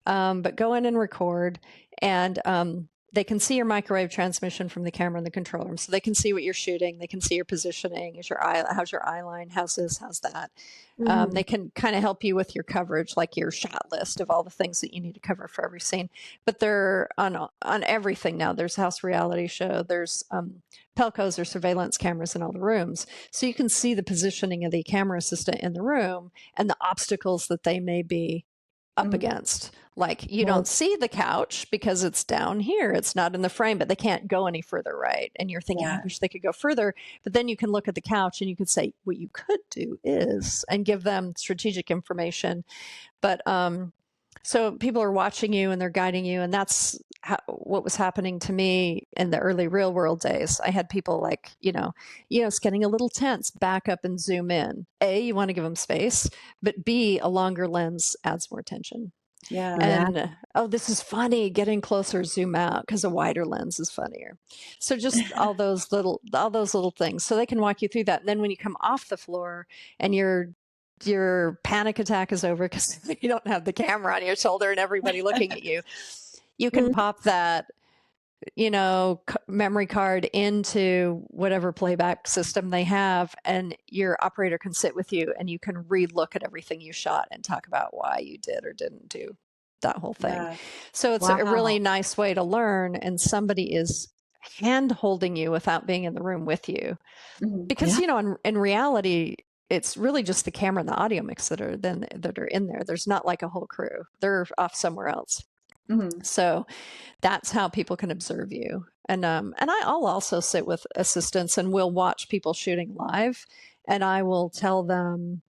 But go in and record. And they can see your microwave transmission from the camera in the control room. So they can see what you're shooting. They can see your positioning. How's your eye line? How's this? How's that? They can kind of help you with your coverage, like your shot list of all the things that you need to cover for every scene. But they're on everything now. There's house reality show. There's Pelcos or surveillance cameras in all the rooms. So you can see the positioning of the camera assistant in the room and the obstacles that they may be up against. Like you don't see the couch because it's down here. It's not in the frame, but they can't go any further right. And you're thinking, I wish they could go further. But then you can look at the couch and you can say, what you could do is, and give them strategic information. But so people are watching you and they're guiding you. And that's what was happening to me in the early real world days. I had people like, it's getting a little tense, back up and zoom in. A, you want to give them space, but B, a longer lens adds more tension. Yeah. And this is funny, getting closer, zoom out because a wider lens is funnier. So just all those little things. So they can walk you through that. And then when you come off the floor and your panic attack is over because you don't have the camera on your shoulder and everybody looking at you, you can pop that, memory card into whatever playback system they have, and your operator can sit with you and you can re-look at everything you shot and talk about why you did or didn't do that whole thing. Yeah. So it's a really nice way to learn, and somebody is hand holding you without being in the room with you. Because, in reality, it's really just the camera and the audio mix that are in there. There's not like a whole crew. They're off somewhere else. So that's how people can observe you. And I'll also sit with assistants and we'll watch people shooting live, and I will tell them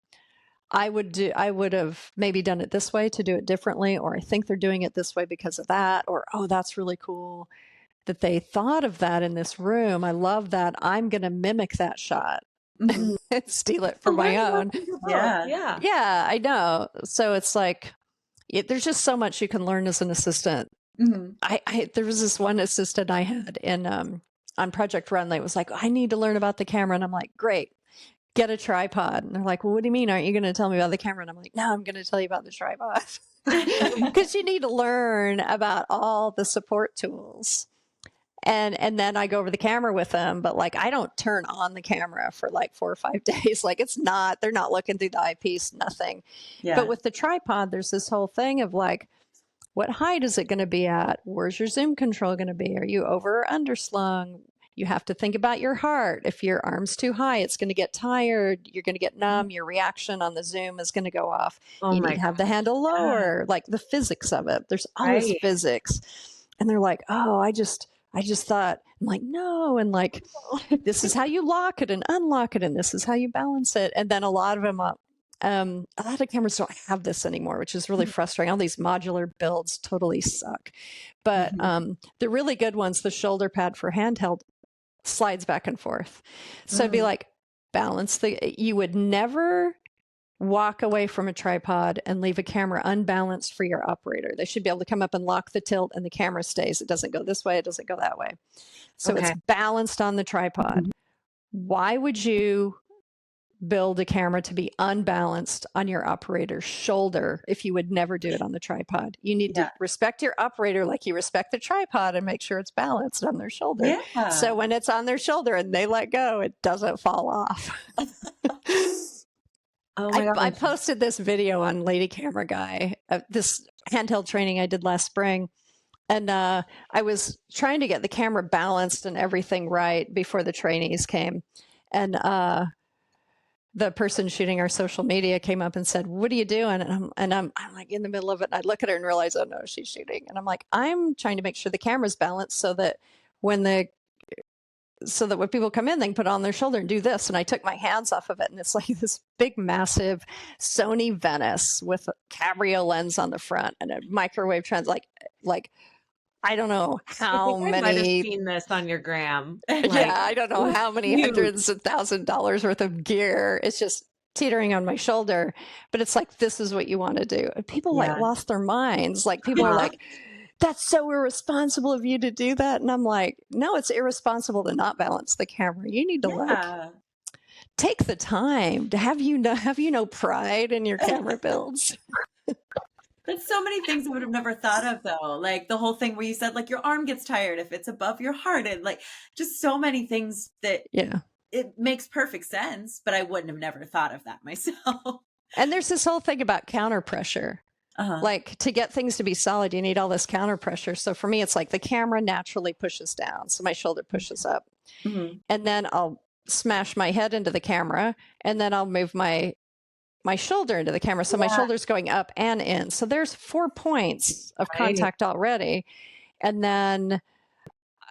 I would have maybe done it this way to do it differently, or I think they're doing it this way because of that, or, oh, that's really cool that they thought of that in this room. I love that. I'm going to mimic that shot. Steal it for my own. Yeah, I know. So it's like, there's just so much you can learn as an assistant. There was this one assistant I had in on Project Run that was like, I need to learn about the camera. And I'm like, great, get a tripod. And they're like, well, what do you mean? Aren't you going to tell me about the camera? And I'm like, no, I'm going to tell you about the tripod. Because you need to learn about all the support tools. And then I go over the camera with them, but like, I don't turn on the camera for like 4 or 5 days. Like they're not looking through the eyepiece, nothing. Yeah. But with the tripod, there's this whole thing of like, what height is it going to be at? Where's your zoom control going to be? Are you over or underslung? You have to think about your heart. If your arm's too high, it's going to get tired. You're going to get numb. Your reaction on the zoom is going to go off. You need to have the handle lower, like the physics of it. There's always physics. And they're like, oh, I just thought, I'm like, no. And like, this is how you lock it and unlock it. And this is how you balance it. And then a lot of them, a lot of cameras don't have this anymore, which is really frustrating. All these modular builds totally suck. But the really good ones, the shoulder pad for handheld slides back and forth. So it'd be like, you would never walk away from a tripod and leave a camera unbalanced for your operator. They should be able to come up and lock the tilt and the camera stays. It doesn't go this way. It doesn't go that way. So it's balanced on the tripod. Why would you build a camera to be unbalanced on your operator's shoulder if you would never do it on the tripod. You need to respect your operator like you respect the tripod and make sure it's balanced on their shoulder. Yeah. So when it's on their shoulder and they let go, it doesn't fall off. Oh my God. I posted this video on Lady Camera Guy, this handheld training I did last spring. And I was trying to get the camera balanced and everything right before the trainees came. And the person shooting our social media came up and said, "What are you doing?" And I'm like in the middle of it. And I look at her and realize, oh no, she's shooting. And I'm like, I'm trying to make sure the camera's balanced so that when people come in, they can put it on their shoulder and do this. And I took my hands off of it. And it's like this big, massive Sony Venice with a cabrio lens on the front and a microwave trans, like I don't know how many. I might have seen this on your gram. I don't know how many hundreds of $1,000s worth of gear. It's just teetering on my shoulder. But it's like, this is what you want to do. And people like lost their minds. Like people are like, that's so irresponsible of you to do that. And I'm like, no, it's irresponsible to not balance the camera. You need to take the time to have pride in your camera builds. That's so many things I would have never thought of, though. Like the whole thing where you said, like, your arm gets tired if it's above your heart, and like just so many things that it makes perfect sense. But I wouldn't have never thought of that myself. And there's this whole thing about counter pressure. Like to get things to be solid, you need all this counter pressure. So for me, it's like the camera naturally pushes down, so my shoulder pushes up, and then I'll smash my head into the camera, and then I'll move my shoulder into the camera. So my shoulder's going up and in. So there's 4 points of contact already. And then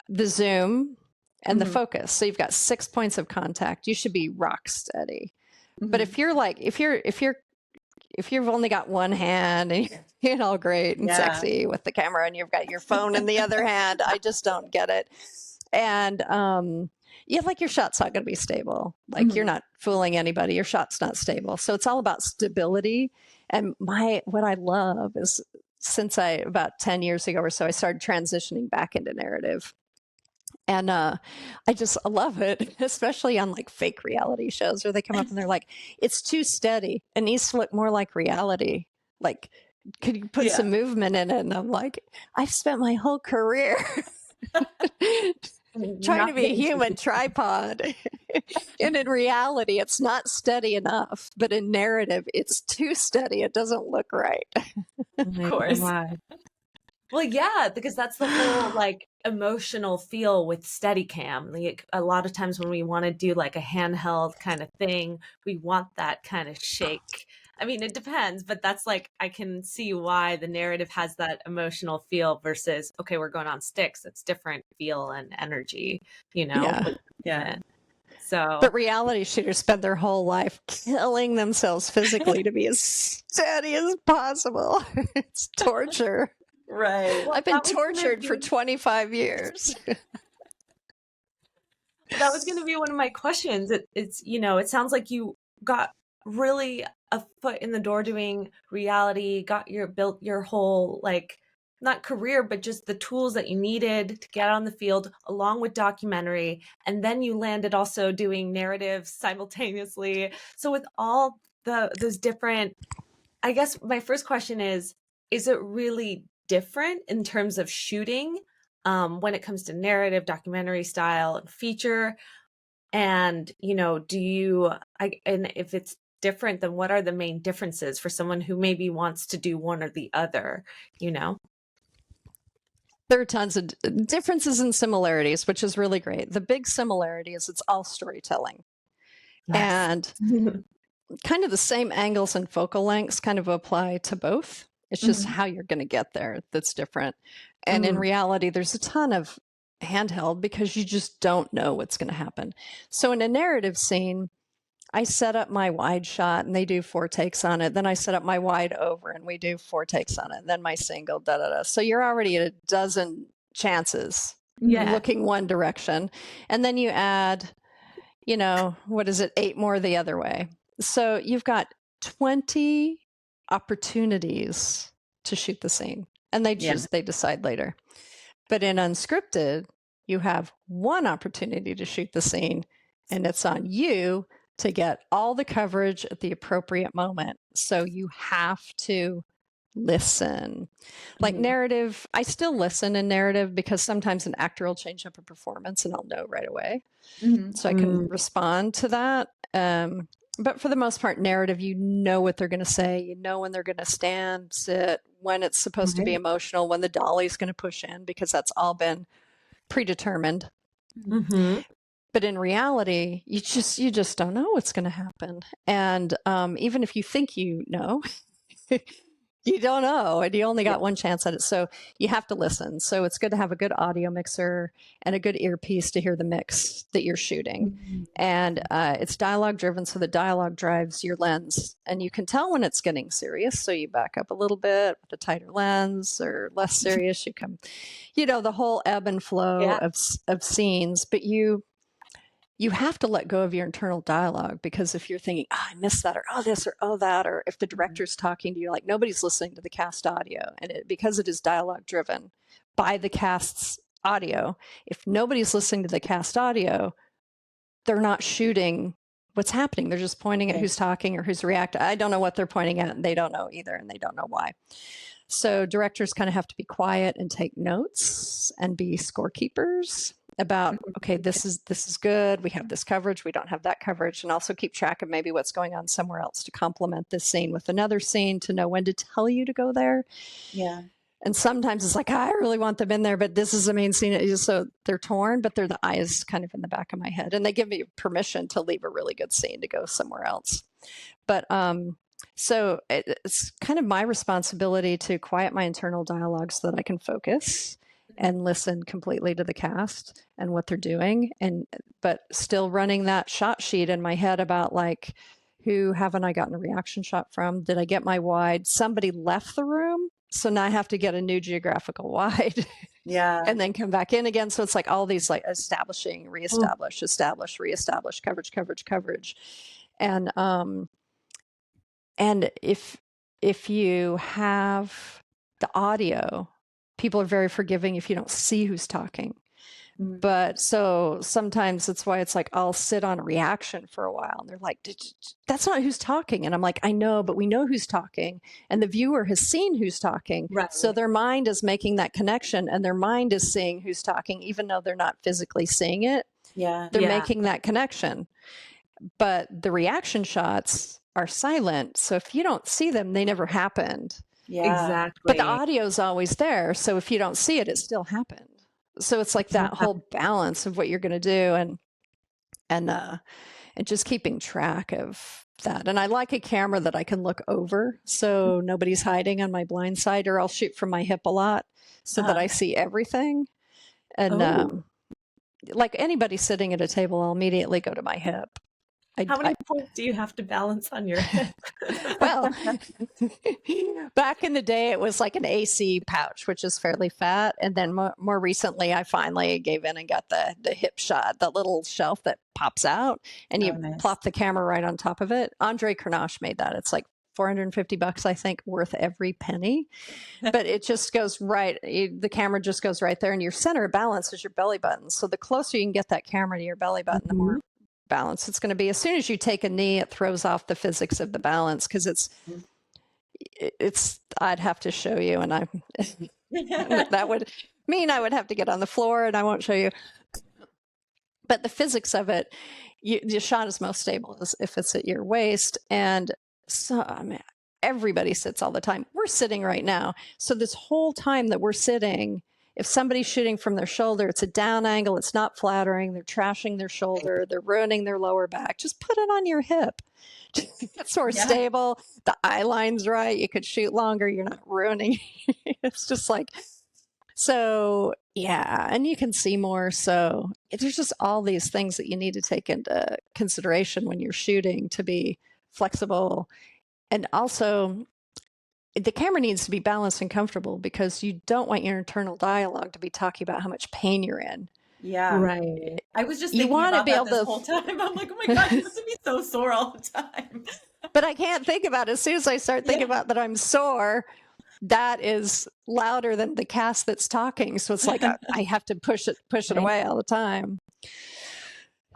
the zoom and the focus. So you've got 6 points of contact. You should be rock steady. But if you're like, if you've only got one hand and you're all great and sexy with the camera and you've got your phone in the other hand, I just don't get it. And, like your shot's not going to be stable. Like you're not fooling anybody. Your shot's not stable. So it's all about stability. And what I love is since about 10 years ago or so, I started transitioning back into narrative. And I love it, especially on like fake reality shows where they come up and they're like, it's too steady. It needs to look more like reality. Like, could you put some movement in it? And I'm like, I've spent my whole career trying to be a human tripod. And in reality, it's not steady enough. But in narrative, it's too steady. It doesn't look right. Of course. Well, yeah, because that's the whole like emotional feel with Steadicam. Like a lot of times when we want to do like a handheld kind of thing, we want that kind of shake. I mean, it depends, but that's like, I can see why the narrative has that emotional feel versus, okay, we're going on sticks. It's different feel and energy, Yeah. So, but reality shooters spend their whole life killing themselves physically to be as steady as possible. It's torture. Right. I've been tortured for 25 years. That was going to be one of my questions. It's, it sounds like you got really a foot in the door doing reality, built your whole, like, not career, but just the tools that you needed to get on the field along with documentary. And then you landed also doing narrative simultaneously. So with all those different, I guess my first question is it really different in terms of shooting when it comes to narrative, documentary style, and feature? And, and if it's different, then what are the main differences for someone who maybe wants to do one or the other, There are tons of differences and similarities, which is really great. The big similarity is it's all storytelling. Yes. And kind of the same angles and focal lengths kind of apply to both. It's just how you're going to get there that's different. And in reality, there's a ton of handheld because you just don't know what's going to happen. So in a narrative scene, I set up my wide shot and they do 4 takes on it. Then I set up my wide over and we do 4 takes on it. Then my single, So you're already at a dozen chances looking one direction. And then you add, 8 more the other way. So you've got 20 opportunities to shoot the scene. And they decide later. But in unscripted, you have 1 opportunity to shoot the scene and it's on you to get all the coverage at the appropriate moment. So you have to listen. Like narrative, I still listen in narrative because sometimes an actor will change up a performance and I'll know right away. So I can respond to that. But for the most part, narrative, you know what they're going to say. You know when they're going to stand, sit, when it's supposed to be emotional, when the dolly's going to push in, because that's all been predetermined. But in reality, you just don't know what's going to happen. And even if you think you know, you don't know, and you only got one chance at it. So you have to listen. So it's good to have a good audio mixer and a good earpiece to hear the mix that you're shooting. And it's dialogue driven. So the dialogue drives your lens, and you can tell when it's getting serious. So you back up a little bit with a tighter lens, or less serious. You come, the whole ebb and flow of scenes, but you have to let go of your internal dialogue, because if you're thinking, I missed that, or this, or that, or if the director's talking to you, like nobody's listening to the cast audio, and because it is dialogue driven by the cast's audio, if nobody's listening to the cast audio, they're not shooting what's happening. They're just pointing at who's talking or who's reacting. I don't know what they're pointing at, and they don't know either, and they don't know why. So directors kind of have to be quiet and take notes and be scorekeepers about, okay, this is good. We have this coverage. We don't have that coverage. And also keep track of maybe what's going on somewhere else to complement this scene with another scene, to know when to tell you to go there. Yeah. And sometimes it's like, I really want them in there, but this is the main scene. So they're torn, but they're the eyes kind of in the back of my head. And they give me permission to leave a really good scene to go somewhere else. But so it's kind of my responsibility to quiet my internal dialogue so that I can focus and listen completely to the cast and what they're doing, but still running that shot sheet in my head about, like, who haven't I gotten a reaction shot from? Did I get my wide? Somebody left the room, so now I have to get a new geographical wide. Yeah. And then come back in again. So it's like all these, like, establishing, reestablish, establish, reestablish, coverage. And if you have the audio, people are very forgiving if you don't see who's talking. But so sometimes it's why it's like, I'll sit on a reaction for a while, and they're like, that's not who's talking. And I'm like, I know, but we know who's talking, and the viewer has seen who's talking. Right. So their mind is making that connection, and their mind is seeing who's talking, even though they're not physically seeing it. Yeah. They're making that connection. But the reaction shots are silent. So if you don't see them, they never happened. Yeah. Exactly. But the audio is always there. So if you don't see it, it still happened. So it's like that whole balance of what you're going to do, and just keeping track of that. And I like a camera that I can look over, so nobody's hiding on my blind side, or I'll shoot from my hip a lot so that I see everything. And like anybody sitting at a table, I'll immediately go to my hip. How many points do you have to balance on your hip? Well, back in the day, it was like an AC pouch, which is fairly fat. And then more recently, I finally gave in and got the hip shot, the little shelf that pops out, and you plop the camera right on top of it. Andre Kernosh made that. It's like $450, I think, worth every penny. But it just goes right. The camera just goes right there, and your center of balance is your belly button. So the closer you can get that camera to your belly button, the more balance it's going to be. As soon as you take a knee, it throws off the physics of the balance, because it's I'd have to show you, and that would mean I would have to get on the floor, and I won't show you. But the physics of it, the shot is most stable if it's at your waist. And so, I mean, everybody sits all the time. We're sitting right now. So this whole time that we're sitting, if somebody's shooting from their shoulder, it's a down angle, it's not flattering, they're trashing their shoulder, they're ruining their lower back, just put it on your hip. It's more stable. The eye line's right. You could shoot longer. You're not ruining. It's just like, so yeah. And you can see more. So there's just all these things that you need to take into consideration when you're shooting, to be flexible. And also, the camera needs to be balanced and comfortable, because you don't want your internal dialogue to be talking about how much pain you're in. Yeah. Right. I was just thinking about that this whole time. I'm like, oh my God, you have to be so sore all the time. But I can't think about it. As soon as I start thinking about that I'm sore, that is louder than the cast that's talking. So it's like I have to push it away all the time.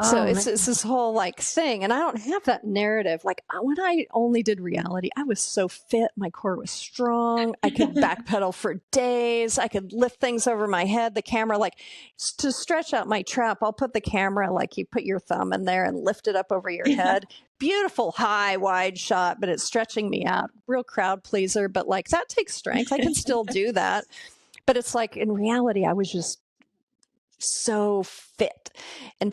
So Oh, it's this whole like thing. And I don't have that narrative. Like when I only did reality, I was so fit. My core was strong. I could backpedal for days. I could lift things over my head. The camera, like to stretch out my trap, I'll put the camera, like you put your thumb in there and lift it up over your head. Beautiful, high, wide shot, but it's stretching me out. Real crowd pleaser. But like that takes strength. I can still do that. But it's like in reality, I was just so fit, and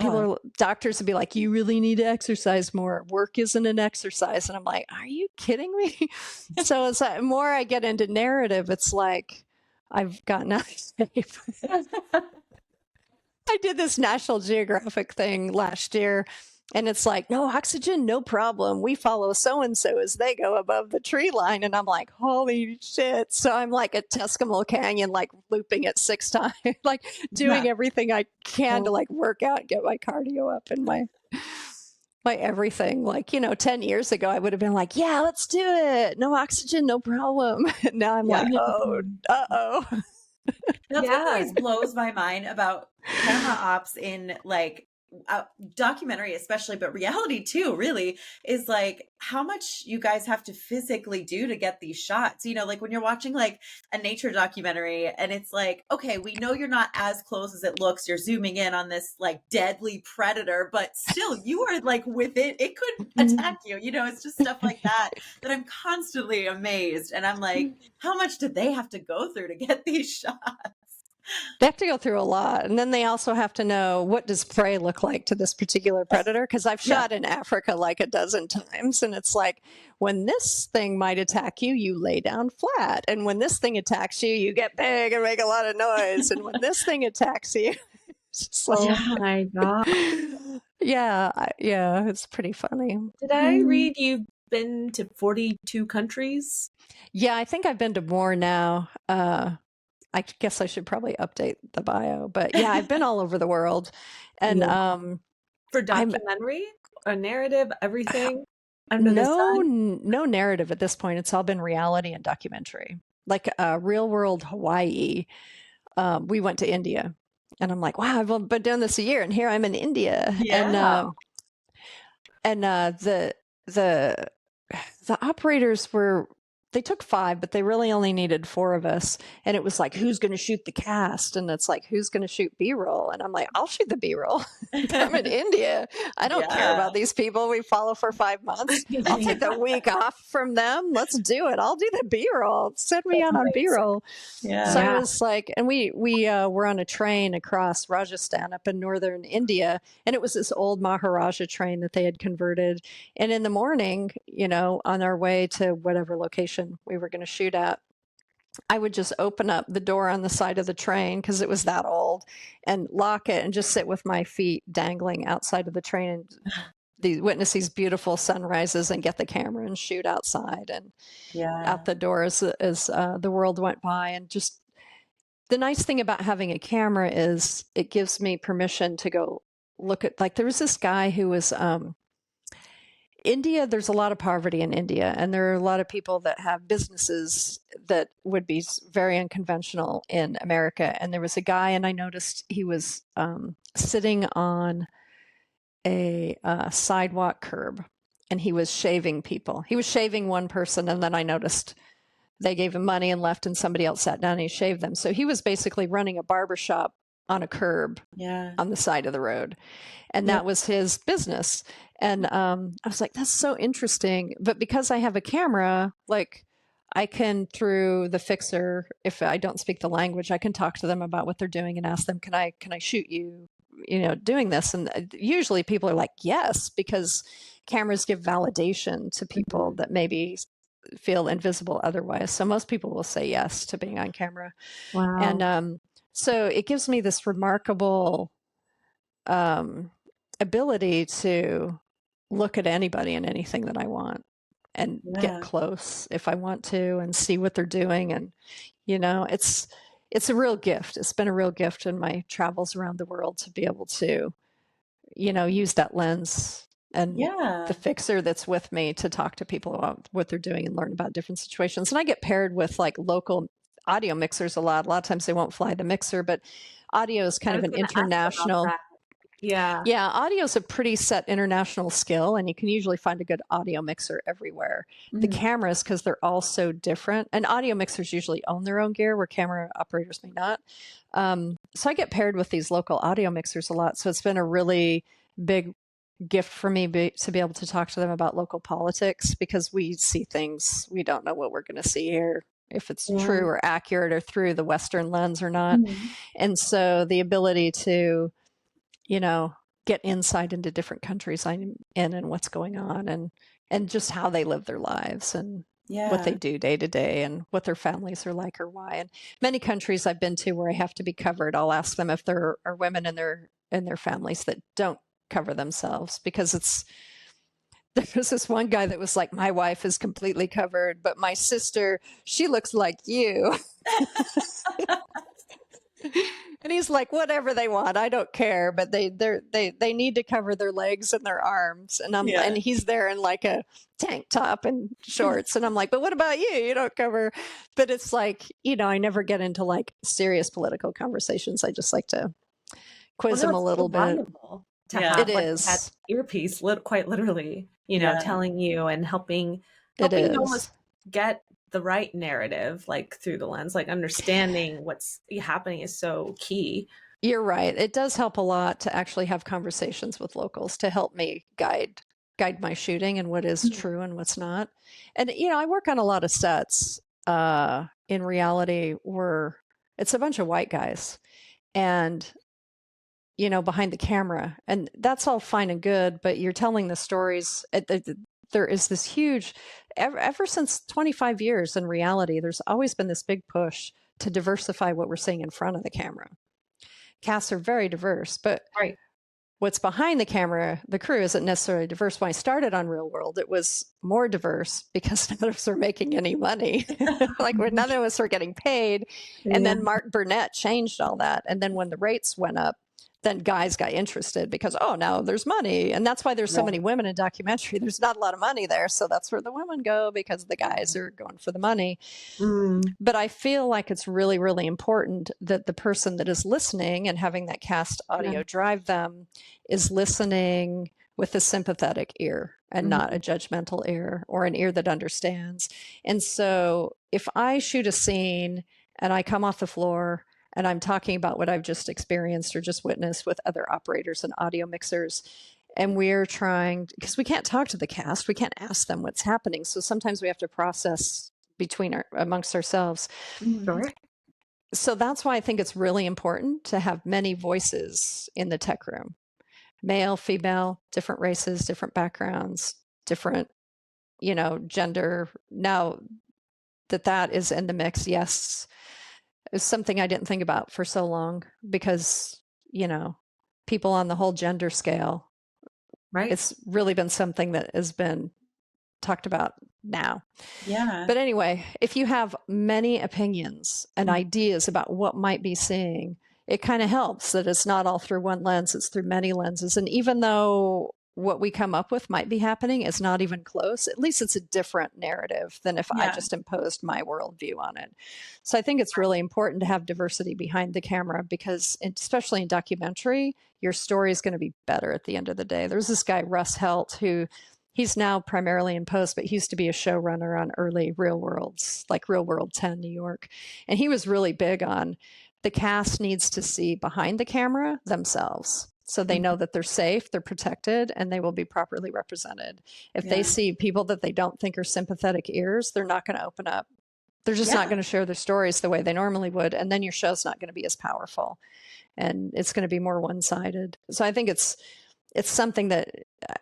doctors would be like, you really need to exercise more. Work isn't an exercise. And I'm like, are you kidding me? So it's like, more I get into narrative, it's like I've gotten out of shape. I did this National Geographic thing last year, and it's like, no oxygen, no problem. We follow so-and-so as they go above the tree line. And I'm like, holy shit. So I'm like at Tuscaloosa Canyon, like looping it 6 times, like doing everything I can to like work out, get my cardio up and my everything. Like, 10 years ago, I would have been like, yeah, let's do it. No oxygen, no problem. Now I'm like, oh, uh-oh. That's what always blows my mind about camera ops in like documentary especially, but reality too, really, is like how much you guys have to physically do to get these shots. Like when you're watching like a nature documentary and it's like, okay, we know you're not as close as it looks, you're zooming in on this like deadly predator, but still you are like with it could attack you. It's just stuff like that I'm constantly amazed, and I'm like, how much did they have to go through to get these shots? They have to go through a lot. And then they also have to know, what does prey look like to this particular predator? Because I've shot in Africa like a dozen times. And it's like, when this thing might attack you, you lay down flat. And when this thing attacks you, you get big and make a lot of noise. And when this thing attacks you, it's just like, oh my God. Yeah, it's pretty funny. Did I read you've been to 42 countries? Yeah, I think I've been to more now. I guess I should probably update the bio, but yeah, I've been all over the world. And for documentary, a narrative, everything no narrative at this point. It's all been reality and documentary. Like Real World Hawaii. We went to India, and I'm like, wow, I've been doing this a year, and here I'm in India. Yeah. And the operators they took 5, but they really only needed 4 of us. And it was like, who's going to shoot the cast? And it's like, who's going to shoot B-roll? And I'm like, I'll shoot the B-roll. I'm in India. I don't care about these people we follow for 5 months. I'll take the week off from them. Let's do it. I'll do the B-roll. Send me out on B-roll. Yeah. So I was like, and we were on a train across Rajasthan up in northern India. And it was this old Maharaja train that they had converted. And in the morning, on our way to whatever location we were going to shoot at, I would just open up the door on the side of the train because it was that old, and lock it and just sit with my feet dangling outside of the train and witness these beautiful sunrises and get the camera and shoot outside and out the door as the world went by. And just the nice thing about having a camera is it gives me permission to go look at, like there was this guy who was India, there's a lot of poverty in India, and there are a lot of people that have businesses that would be very unconventional in America. And there was a guy, and I noticed he was sitting on a sidewalk curb, and he was shaving people. He was shaving one person, and then I noticed they gave him money and left, and somebody else sat down and he shaved them. So he was basically running a barbershop on a curb on the side of the road. And that was his business. And I was like, that's so interesting. But because I have a camera, like I can, through the fixer, if I don't speak the language, I can talk to them about what they're doing and ask them, can I shoot you, doing this? And usually people are like, yes, because cameras give validation to people that maybe feel invisible otherwise. So most people will say yes to being on camera. Wow. And so it gives me this remarkable ability to look at anybody and anything that I want and get close if I want to and see what they're doing. And, it's a real gift. It's been a real gift in my travels around the world to be able to, use that lens and the fixer that's with me to talk to people about what they're doing and learn about different situations. And I get paired with like local audio mixers a lot. A lot of times they won't fly the mixer, but audio is kind of an international. Yeah. Yeah, audio is a pretty set international skill, and you can usually find a good audio mixer everywhere. The cameras, because they're all so different, and audio mixers usually own their own gear where camera operators may not. So I get paired with these local audio mixers a lot. So it's been a really big gift for me to be able to talk to them about local politics, because we see things we don't know what we're going to see here, if it's true or accurate or through the Western lens or not. And so the ability to, get insight into different countries I'm in and what's going on, and just how they live their lives and what they do day to day and what their families are like or why. And many countries I've been to where I have to be covered, I'll ask them if there are women in their families that don't cover themselves, because there was this one guy that was like, my wife is completely covered, but my sister, she looks like you. And he's like, whatever they want, I don't care, but they need to cover their legs and their arms. And and he's there in like a tank top and shorts, and I'm like, but what about you? You don't cover. But it's like, I never get into like serious political conversations. I just like to quiz them a little bit. To have it like is that earpiece, quite literally, telling you and helping almost get the right narrative, like through the lens, like understanding what's happening is so key. You're right. It does help a lot to actually have conversations with locals to help me guide my shooting and what is true and what's not. And, I work on a lot of sets in reality where it's a bunch of white guys and, behind the camera, and that's all fine and good, but you're telling the stories. There is this huge, ever since 25 years in reality, there's always been this big push to diversify what we're seeing in front of the camera. Casts are very diverse, but what's behind the camera, the crew, isn't necessarily diverse. When I started on Real World, it was more diverse because none of us were making any money. Like none of us were getting paid. And then Mark Burnett changed all that. And then when the rates went up, then guys got interested because, now there's money. And that's why there's so many women in documentary. There's not a lot of money there. So that's where the women go, because the guys are going for the money. But I feel like it's really, really important that the person that is listening and having that cast audio drive them is listening with a sympathetic ear and not a judgmental ear, or an ear that understands. And so if I shoot a scene and I come off the floor and I'm talking about what I've just experienced or just witnessed with other operators and audio mixers, and we're trying, because we can't talk to the cast, we can't ask them what's happening. So sometimes we have to process amongst ourselves. So that's why I think it's really important to have many voices in the tech room. Male, female, different races, different backgrounds, different, gender. Now that is in the mix, yes. It's something I didn't think about for so long, because, people on the whole gender scale, it's really been something that has been talked about now. But anyway, if you have many opinions and ideas about what might be seeing, it kind of helps that it's not all through one lens, it's through many lenses. And even though what we come up with might be happening is not even close, at least it's a different narrative than if I just imposed my worldview on it. So I think it's really important to have diversity behind the camera, because especially in documentary, your story is going to be better at the end of the day. There's this guy, Russ Helt, who he's now primarily in post, but he used to be a showrunner on early Real Worlds, like Real World 10 New York. And he was really big on the cast needs to see behind the camera themselves. So they know that they're safe, they're protected, and they will be properly represented. If they see people that they don't think are sympathetic ears, they're not going to open up. They're just not going to share their stories the way they normally would. And then your show's not going to be as powerful. And it's going to be more one-sided. So I think it's something that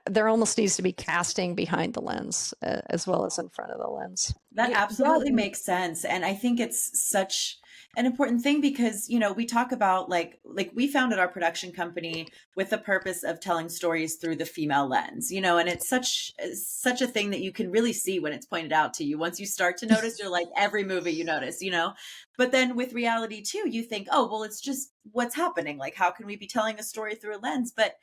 there almost needs to be casting behind the lens as well as in front of the lens. That absolutely makes sense. And I think it's such an important thing because, we talk about like we founded our production company with the purpose of telling stories through the female lens, and it's such a thing that you can really see when it's pointed out to you. Once you start to notice, you're like, every movie you notice, but then with reality too, you think, oh, well, it's just what's happening. Like, how can we be telling a story through a lens? But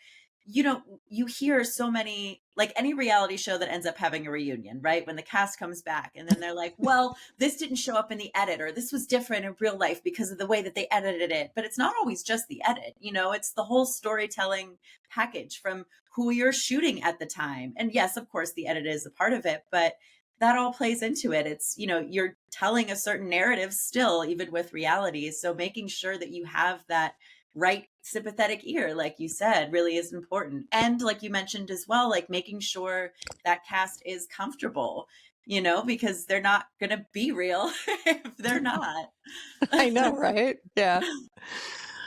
you hear so many, like any reality show that ends up having a reunion, right? When the cast comes back and then they're like, well, this didn't show up in the edit, or this was different in real life because of the way that they edited it. But it's not always just the edit, it's the whole storytelling package from who you're shooting at the time. And yes, of course, the edit is a part of it, but that all plays into it. It's, you're telling a certain narrative still, even with reality. So making sure that you have that right sympathetic ear, like you said, really is important. And like you mentioned as well, like making sure that cast is comfortable, because they're not going to be real if they're not. I know, right? Yeah.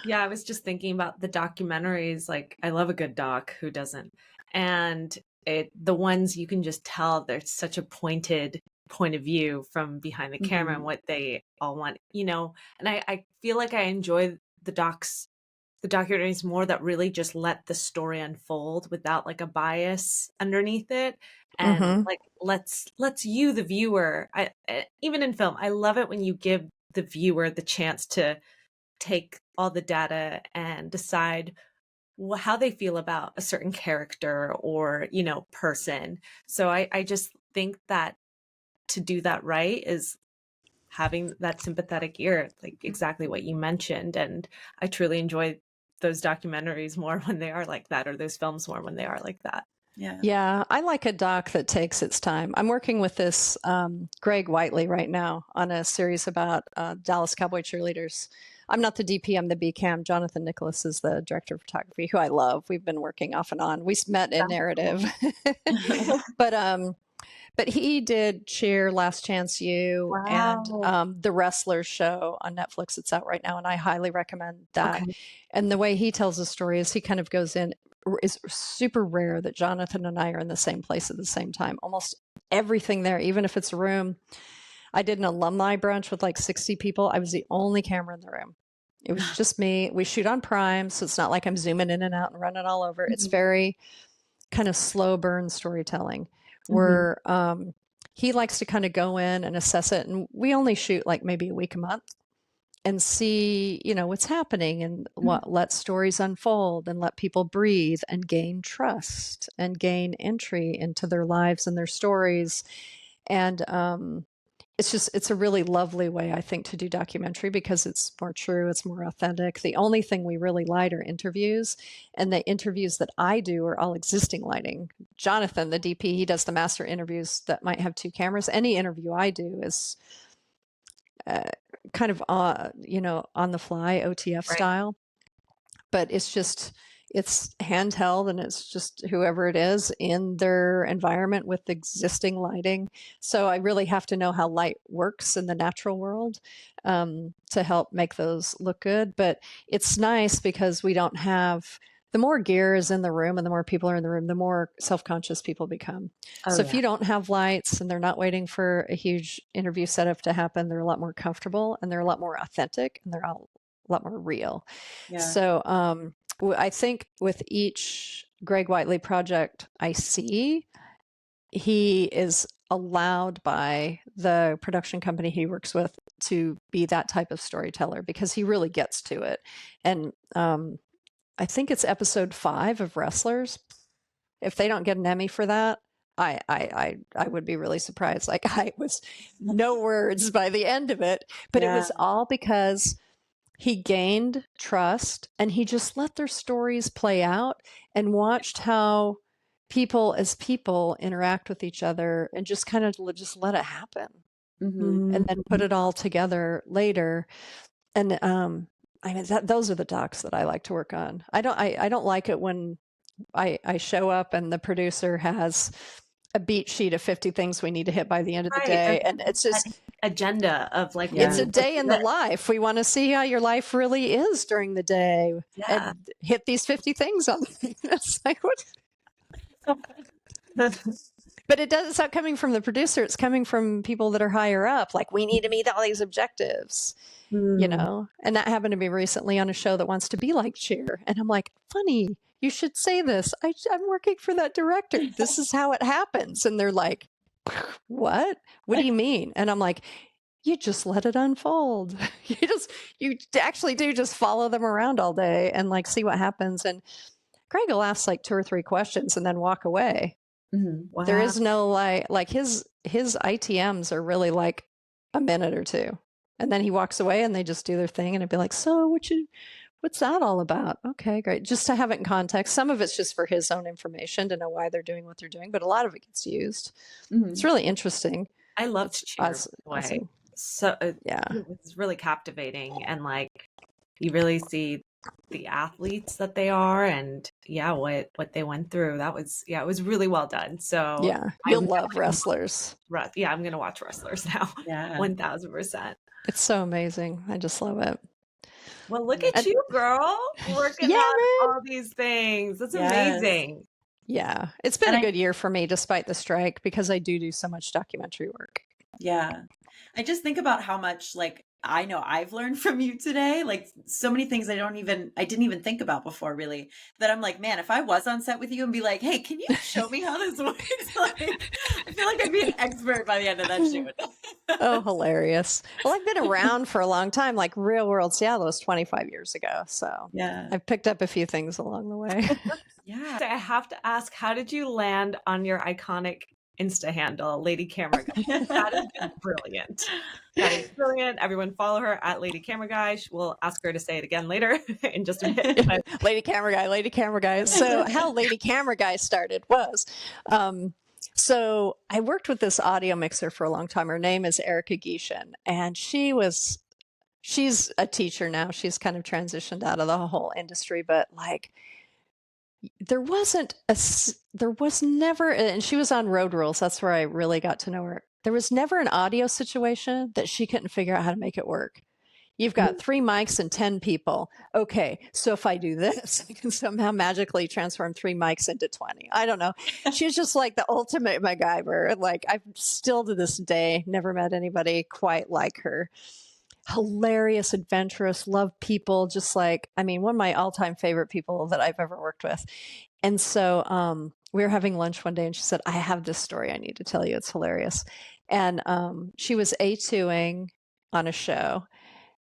Yeah, I was just thinking about the documentaries. Like, I love a good doc, who doesn't? And the ones you can just tell there's such a pointed point of view from behind the camera and what they all want, and I feel like I enjoy the documentaries more that really just let the story unfold without like a bias underneath it. And like, let's you, the viewer, even in film, I love it when you give the viewer the chance to take all the data and decide how they feel about a certain character or, person. So I just think that to do that right is having that sympathetic ear, like exactly what you mentioned. And I truly enjoy those documentaries more when they are like that, or those films more when they are like that. Yeah, I like a doc that takes its time. I'm working with this Greg Whiteley right now on a series about Dallas Cowboy cheerleaders. I'm not the DP, I'm the BCAM. Jonathan Nicholas is the director of photography, who I love. We've been working off and on. We met in narrative. But he did Cheer, Last Chance U, and The Wrestler show on Netflix. It's out right now, and I highly recommend that. Okay. And the way he tells the story is he kind of goes in. It's super rare that Jonathan and I are in the same place at the same time. Almost everything there, even if it's a room. I did an alumni brunch with like 60 people. I was the only camera in the room. It was just me. We shoot on Prime, so it's not like I'm zooming in and out and running all over. It's very kind of slow burn storytelling where he likes to kind of go in and assess it. And we only shoot like maybe a week a month and see, what's happening and let stories unfold and let people breathe and gain trust and gain entry into their lives and their stories. And it's a really lovely way, I think, to do documentary because it's more true, it's more authentic. The only thing we really light are interviews, and the interviews that I do are all existing lighting. Jonathan, the DP, he does the master interviews that might have 2 cameras. Any interview I do is kind of, on the fly, OTF style, but it's handheld and it's just whoever it is in their environment with existing lighting. So I really have to know how light works in the natural world to help make those look good. But it's nice because we don't have, the more gear is in the room and the more people are in the room, the more self-conscious people become. If you don't have lights and they're not waiting for a huge interview setup to happen, they're a lot more comfortable and they're a lot more authentic and they're a lot more real. Yeah. So, I think with each Greg Whiteley project I see, he is allowed by the production company he works with to be that type of storyteller because he really gets to it. And I think it's episode 5 of Wrestlers. If they don't get an Emmy for that, I would be really surprised. Like, I was no words by the end of it, but it was all because he gained trust and he just let their stories play out and watched how people as people interact with each other and just kind of just let it happen and then put it all together later. And those are the docs that I like to work on. I don't like it when I show up and the producer has a beat sheet of 50 things we need to hit by the end of the day. And it's just agenda of like, it's a day in the life. We want to see how your life really is during the day and hit these 50 things on. It's like, what? But it's not coming from the producer. It's coming from people that are higher up. Like, we need to meet all these objectives, and that happened to me recently on a show that wants to be like Cheer. And I'm like, funny, you should say this. I'm working for that director. This is how it happens. And they're like, what? What do you mean? And I'm like, you just let it unfold. You actually do just follow them around all day and like see what happens. And Greg will ask like 2 or 3 questions and then walk away. Wow. There is no like his ITMs are really like a minute or 2. And then he walks away and they just do their thing. And I'd be like, so what's that all about? Okay, great. Just to have it in context. Some of it's just for his own information to know why they're doing what they're doing, but a lot of it gets used. It's really interesting. I loved cheer. Awesome. So it's really captivating, and like you really see the athletes that they are, and what they went through. That was it was really well done. So you'll love wrestlers. I'm gonna watch wrestlers now. 1000%. It's so amazing. I just love it. Well, look at you, girl, working on all these things. That's amazing. Yeah, it's been a good year for me despite the strike, because I do so much documentary work. Yeah. I just think about how much like I know I've learned from you today, like so many things I didn't even think about before, really, that I'm like, man, if I was on set with you and be like, hey, can you show me how this works? Like, I feel like I'd be an expert by the end of that shoot. Oh, hilarious. Well, I've been around for a long time, like Real World Seattle was 25 years ago. So I've picked up a few things along the way. So I have to ask, how did you land on your iconic Insta handle, Lady Camera Guy? That is brilliant. That is brilliant. Everyone follow her at Lady Camera Guy. We'll ask her to say it again later in just a minute. Lady Camera Guy, Lady Camera Guy. So how Lady Camera Guy started was, so I worked with this audio mixer for a long time. Her name is Erica Geishan, and she's a teacher now. She's kind of transitioned out of the whole industry, but like, there was never, and she was on Road Rules. That's where I really got to know her. There was never an audio situation that she couldn't figure out how to make it work. You've got 3 mics and 10 people. Okay, so if I do this, I can somehow magically transform 3 mics into 20. I don't know. She was just like the ultimate MacGyver. Like, I've still to this day never met anybody quite like her. Hilarious, adventurous, love people, just like, I mean, one of my all-time favorite people that I've ever worked with. And so we were having lunch one day and she said, I have this story I need to tell you. It's hilarious. And she was A2ing on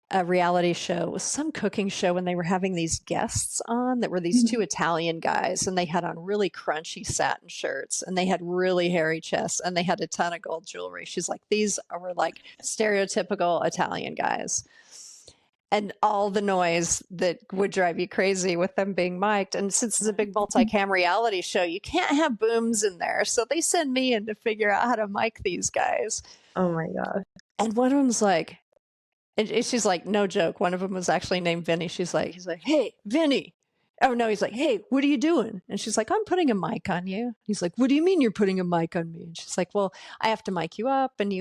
a reality show. It was some cooking show when they were having these guests on that were these 2 Italian guys, and they had on really crunchy satin shirts, and they had really hairy chests, and they had a ton of gold jewelry. She's like, these were like stereotypical Italian guys. And all the noise that would drive you crazy with them being mic'd. And since it's a big multi-cam reality show, you can't have booms in there. So they send me in to figure out how to mic these guys. Oh my God. And one of them's like, and she's like, no joke. One of them was actually named Vinny. He's like, hey, Vinny. Oh no, he's like, hey, what are you doing? And she's like, I'm putting a mic on you. He's like, what do you mean you're putting a mic on me? And she's like, well, I have to mic you up, and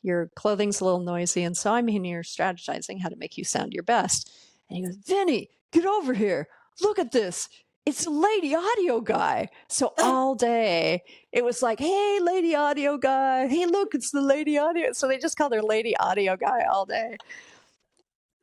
your clothing's a little noisy, and so I'm in here strategizing how to make you sound your best. And he goes, Vinny, get over here. Look at this. It's a lady audio guy. So all day it was like, hey, lady audio guy. Hey, look, it's the lady audio. So they just called her lady audio guy all day.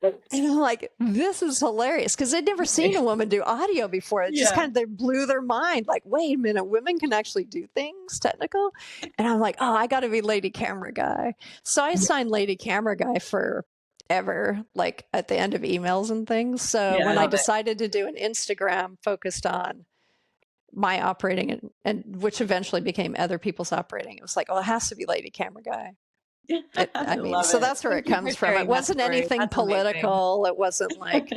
And I'm like, this is hilarious, because they'd never seen a woman do audio before. It just kind of, they blew their mind. Like, wait a minute, women can actually do things technical. And I'm like, oh, I got to be Lady Camera Guy. So I signed Lady Camera Guy forever, like at the end of emails and things. So when I decided to do an Instagram focused on my operating and which eventually became other people's operating, it was like, oh, it has to be Lady Camera Guy. I mean, so that's where it comes from. It wasn't anything political. It wasn't like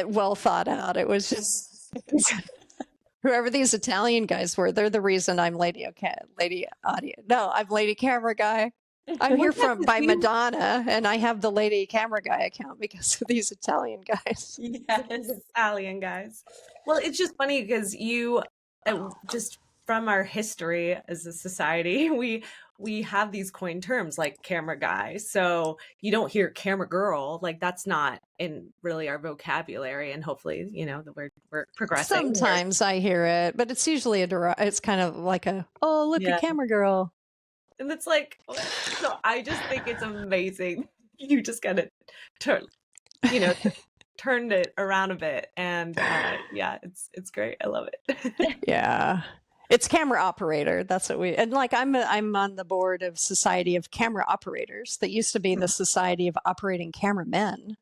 well thought out. It was just whoever these Italian guys were. They're the reason I'm Lady Audio. No, I'm Lady Camera Guy. I'm here by Madonna, and I have the Lady Camera Guy account because of these Italian guys. Yes, Italian guys. Well, it's just funny because you just from our history as a society, we have these coined terms like camera guy. So you don't hear camera girl, like that's not in really our vocabulary. And hopefully, we're progressing. Sometimes I hear it, but it's usually it's kind of like oh, look, a camera girl. And it's like, so I just think it's amazing. You just got to turned it around a bit. And it's great. I love it. Yeah. It's camera operator. That's what and like I'm on the board of Society of Camera Operators. That used to be the Society of Operating Cameramen,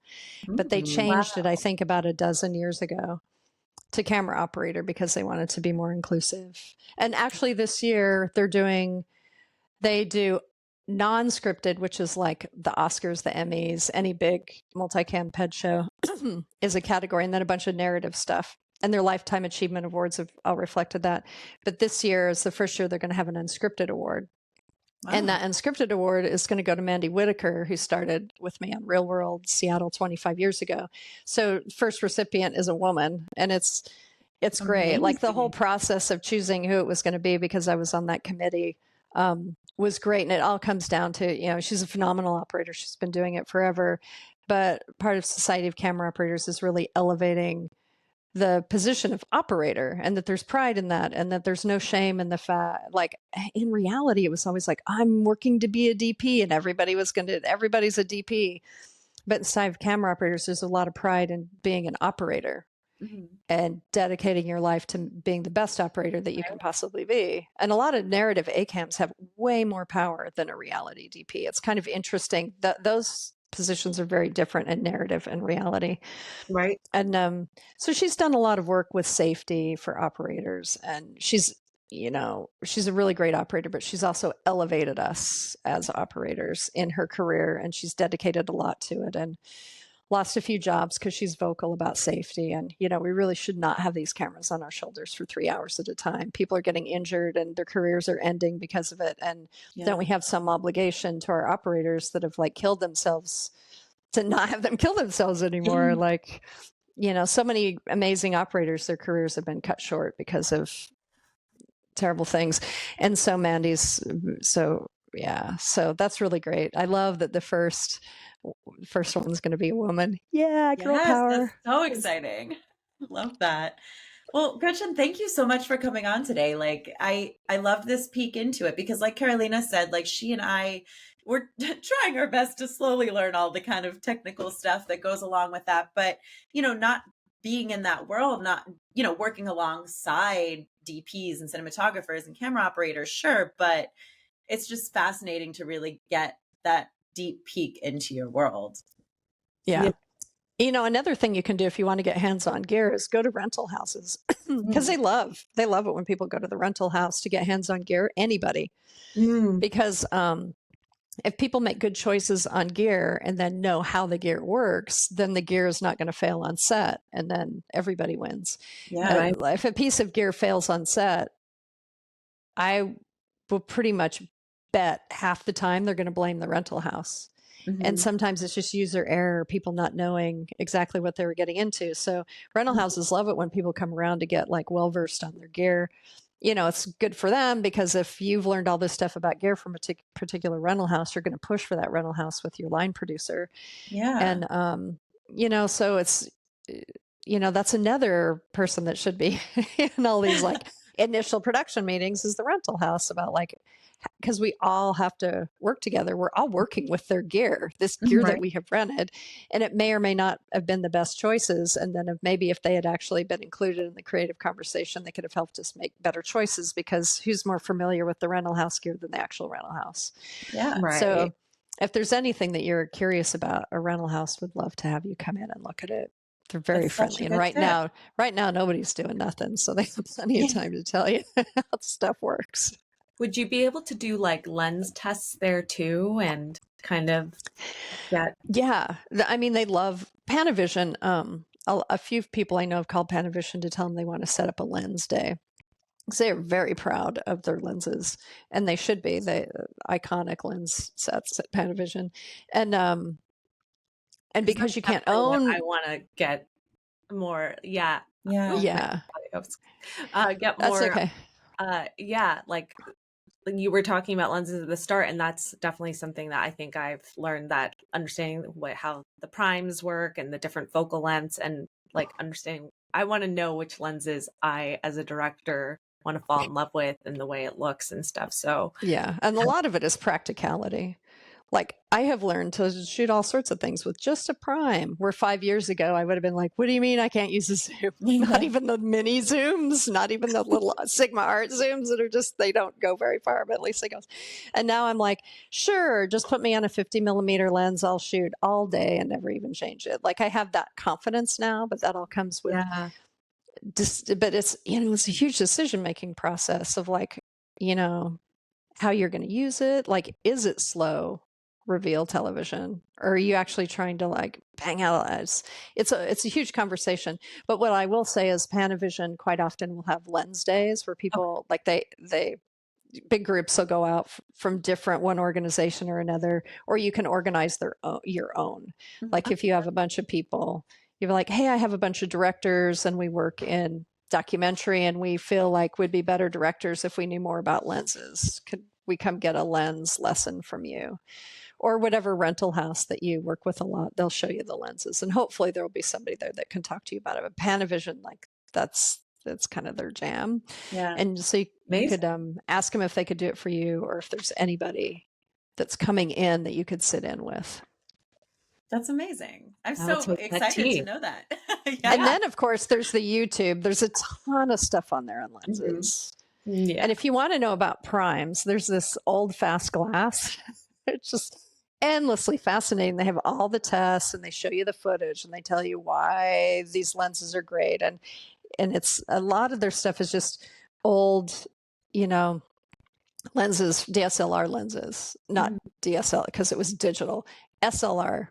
but they changed it, I think, about a dozen years ago. to camera operator because they wanted to be more inclusive. And actually this year they do non-scripted, which is like the Oscars, the Emmys, any big multicam ped show is a category, and then a bunch of narrative stuff. And their Lifetime Achievement Awards have all reflected that. But this year is the first year they're going to have an unscripted award. Wow. And that unscripted award is going to go to Mandy Whitaker, who started with me on Real World Seattle 25 years ago. So first recipient is a woman, and it's great. Like the whole process of choosing who it was going to be, because I was on that committee, was great. And it all comes down to, she's a phenomenal operator. She's been doing it forever. But part of Society of Camera Operators is really elevating the position of operator, and that there's pride in that, and that there's no shame in the fact, like in reality, it was always like, I'm working to be a DP and everybody's a DP. But inside of camera operators, there's a lot of pride in being an operator and dedicating your life to being the best operator that you can possibly be. And a lot of narrative ACAMs have way more power than a reality DP. It's kind of interesting that those positions are very different in narrative and reality. Right. And so she's done a lot of work with safety for operators, and she's a really great operator, but she's also elevated us as operators in her career, and she's dedicated a lot to it and lost a few jobs because she's vocal about safety. And, we really should not have these cameras on our shoulders for 3 hours at a time. People are getting injured and their careers are ending because of it. And don't we have some obligation to our operators that have killed themselves to not have them kill themselves anymore? So many amazing operators, their careers have been cut short because of terrible things. And so Mandy's, so that's really great. I love that the first one's going to be a woman. Yeah, girl power. That's so exciting. Love that. Well, Gretchen, thank you so much for coming on today. I loved this peek into it because, like Carolina said, she and I were trying our best to slowly learn all the kind of technical stuff that goes along with that. But, not being in that world, not, working alongside DPs and cinematographers and camera operators, sure. But it's just fascinating to really get that deep peek into your world. Yeah. Another thing you can do if you want to get hands-on gear is go to rental houses, because they love it when people go to the rental house to get hands-on gear, anybody. Because if people make good choices on gear and then know how the gear works, then the gear is not going to fail on set, and then everybody wins. Yeah. If a piece of gear fails on set, I will pretty much bet half the time they're going to blame the rental house. And sometimes it's just user error, people not knowing exactly what they were getting into. So rental houses love it when people come around to get well-versed on their gear. It's good for them, because if you've learned all this stuff about gear from a particular rental house, you're going to push for that rental house with your line producer. Yeah. And, so it's, that's another person that should be in all these initial production meetings, is the rental house, about because we all have to work together. We're all working with their gear, this gear that we have rented, and it may or may not have been the best choices. And then if they had actually been included in the creative conversation, they could have helped us make better choices, because who's more familiar with the rental house gear than the actual rental house? Yeah. Right. So if there's anything that you're curious about, a rental house would love to have you come in and look at it. They're very friendly. And right now, nobody's doing nothing. So they have plenty of time to tell you how the stuff works. Would you be able to do lens tests there too, and kind of get? Yeah. I mean, they love Panavision. A few people I know have called Panavision to tell them they want to set up a lens day. So they're very proud of their lenses, and they should be. They iconic lens sets at Panavision. And because you can't own, I want to get more. Yeah. Get more. That's okay. You were talking about lenses at the start, and that's definitely something that I think I've learned, that understanding how the primes work and the different focal lengths, and understanding, I want to know which lenses I, as a director, want to fall in love with and the way it looks and stuff. So yeah. And a lot of it is practicality. I have learned to shoot all sorts of things with just a prime, where 5 years ago I would have been like, what do you mean I can't use a zoom? Not even the mini zooms, not even the little Sigma art zooms that are they don't go very far, but at least they go. And now I'm like, sure, just put me on a 50 millimeter lens. I'll shoot all day and never even change it. I have that confidence now, but that all comes with but it's, it's a huge decision-making process of like, how you're going to use it. Like, is it slow reveal television, or are you actually trying to like bang out ads? It's a huge conversation. But what I will say is Panavision quite often will have lens days where people like they big groups will go out from one organization or another, or you can organize your own. Like if you have a bunch of people, you're like, hey, I have a bunch of directors and we work in documentary and we feel like we'd be better directors if we knew more about lenses. Could we come get a lens lesson from you? Or whatever rental house that you work with a lot, they'll show you the lenses, and hopefully there will be somebody there that can talk to you about it. But Panavision, like that's kind of their jam. Yeah. And so you could ask them if they could do it for you, or if there's anybody that's coming in that you could sit in with. That's amazing. I'm so excited to know that. Yeah. And then, of course, there's the YouTube. There's a ton of stuff on there on lenses. Mm-hmm. Yeah. And if you want to know about primes, there's this old fast glass. It's just endlessly fascinating. They have all the tests and they show you the footage and they tell you why these lenses are great. And it's a lot of their stuff is just old, lenses, DSLR lenses, not DSL because it was digital, SLR,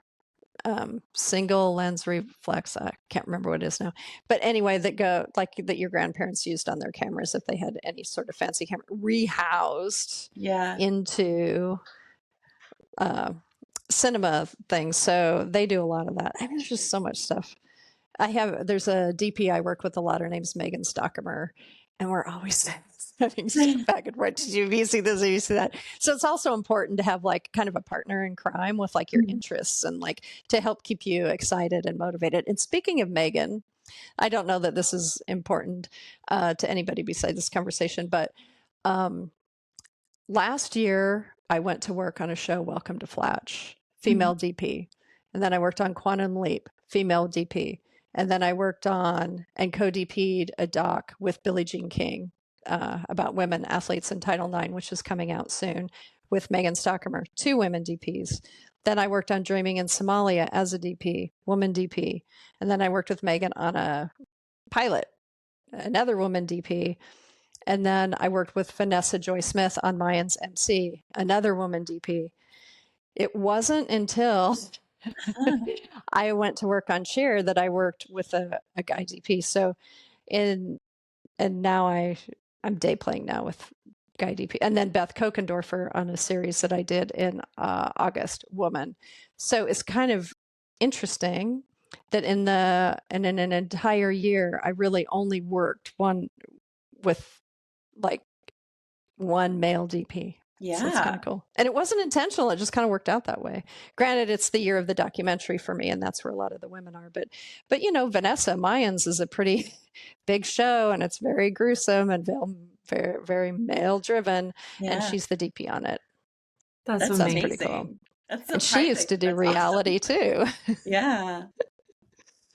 single lens reflex. I can't remember what it is now, but anyway, that your grandparents used on their cameras if they had any sort of fancy camera, rehoused into cinema things. So they do a lot of that. I mean, there's just so much stuff. There's a DP I work with a lot. Her name's Megan Stockamer, and we're always having stuff back and forth. Did you see this? Did you see that? So it's also important to have like kind of a partner in crime with like your interests and like to help keep you excited and motivated. And speaking of Megan, I don't know that this is important to anybody besides this conversation, but last year I went to work on a show, Welcome to Flatch, female DP. And then I worked on Quantum Leap, female DP. And then I worked on and co-DP'd a doc with Billie Jean King about women athletes in Title IX, which is coming out soon, with Megan Stockamer, 2 women DPs. Then I worked on Dreaming in Somalia as a DP, woman DP. And then I worked with Megan on a pilot, another woman DP. And then I worked with Vanessa Joy Smith on Mayans MC, another woman DP. It wasn't until I went to work on Cheer that I worked with a guy DP. So, and now I'm day playing now with guy DP. And then Beth Kokendorfer on a series that I did in August, Woman. So it's kind of interesting that in an entire year, I really only worked with like one male DP. Yeah. So it's kind of cool. And it wasn't intentional. It just kind of worked out that way. Granted, it's the year of the documentary for me, and that's where a lot of the women are. But Vanessa Mayans is a pretty big show, and it's very gruesome and very, very male driven. Yeah. And she's the DP on it. That's amazing. Pretty cool. And she used to do reality too. Yeah.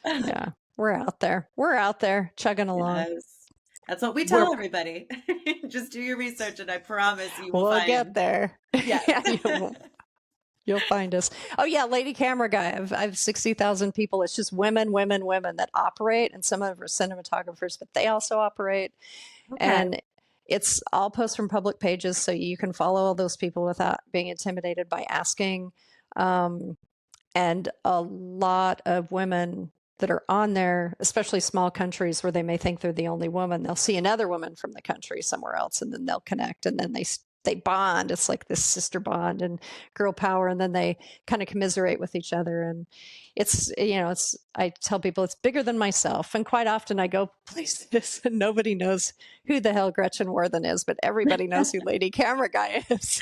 Yeah. We're out there chugging along. Yes. That's what we tell everybody. Just do your research and I promise you will get there. Yeah. You'll find us. Oh yeah, Lady Camera Guy. I have 60,000 people. It's just women that operate, and some of them are cinematographers, but they also operate. Okay. And it's all posts from public pages, so you can follow all those people without being intimidated by asking. And a lot of women that are on there, especially small countries where they may think they're the only woman, they'll see another woman from the country somewhere else, and then they'll connect, and then they bond. It's like this sister bond and girl power, and then they kind of commiserate with each other. And I tell people it's bigger than myself. And quite often I go places and nobody knows who the hell Gretchen Warthen is, but everybody knows who Lady Camera Guy is.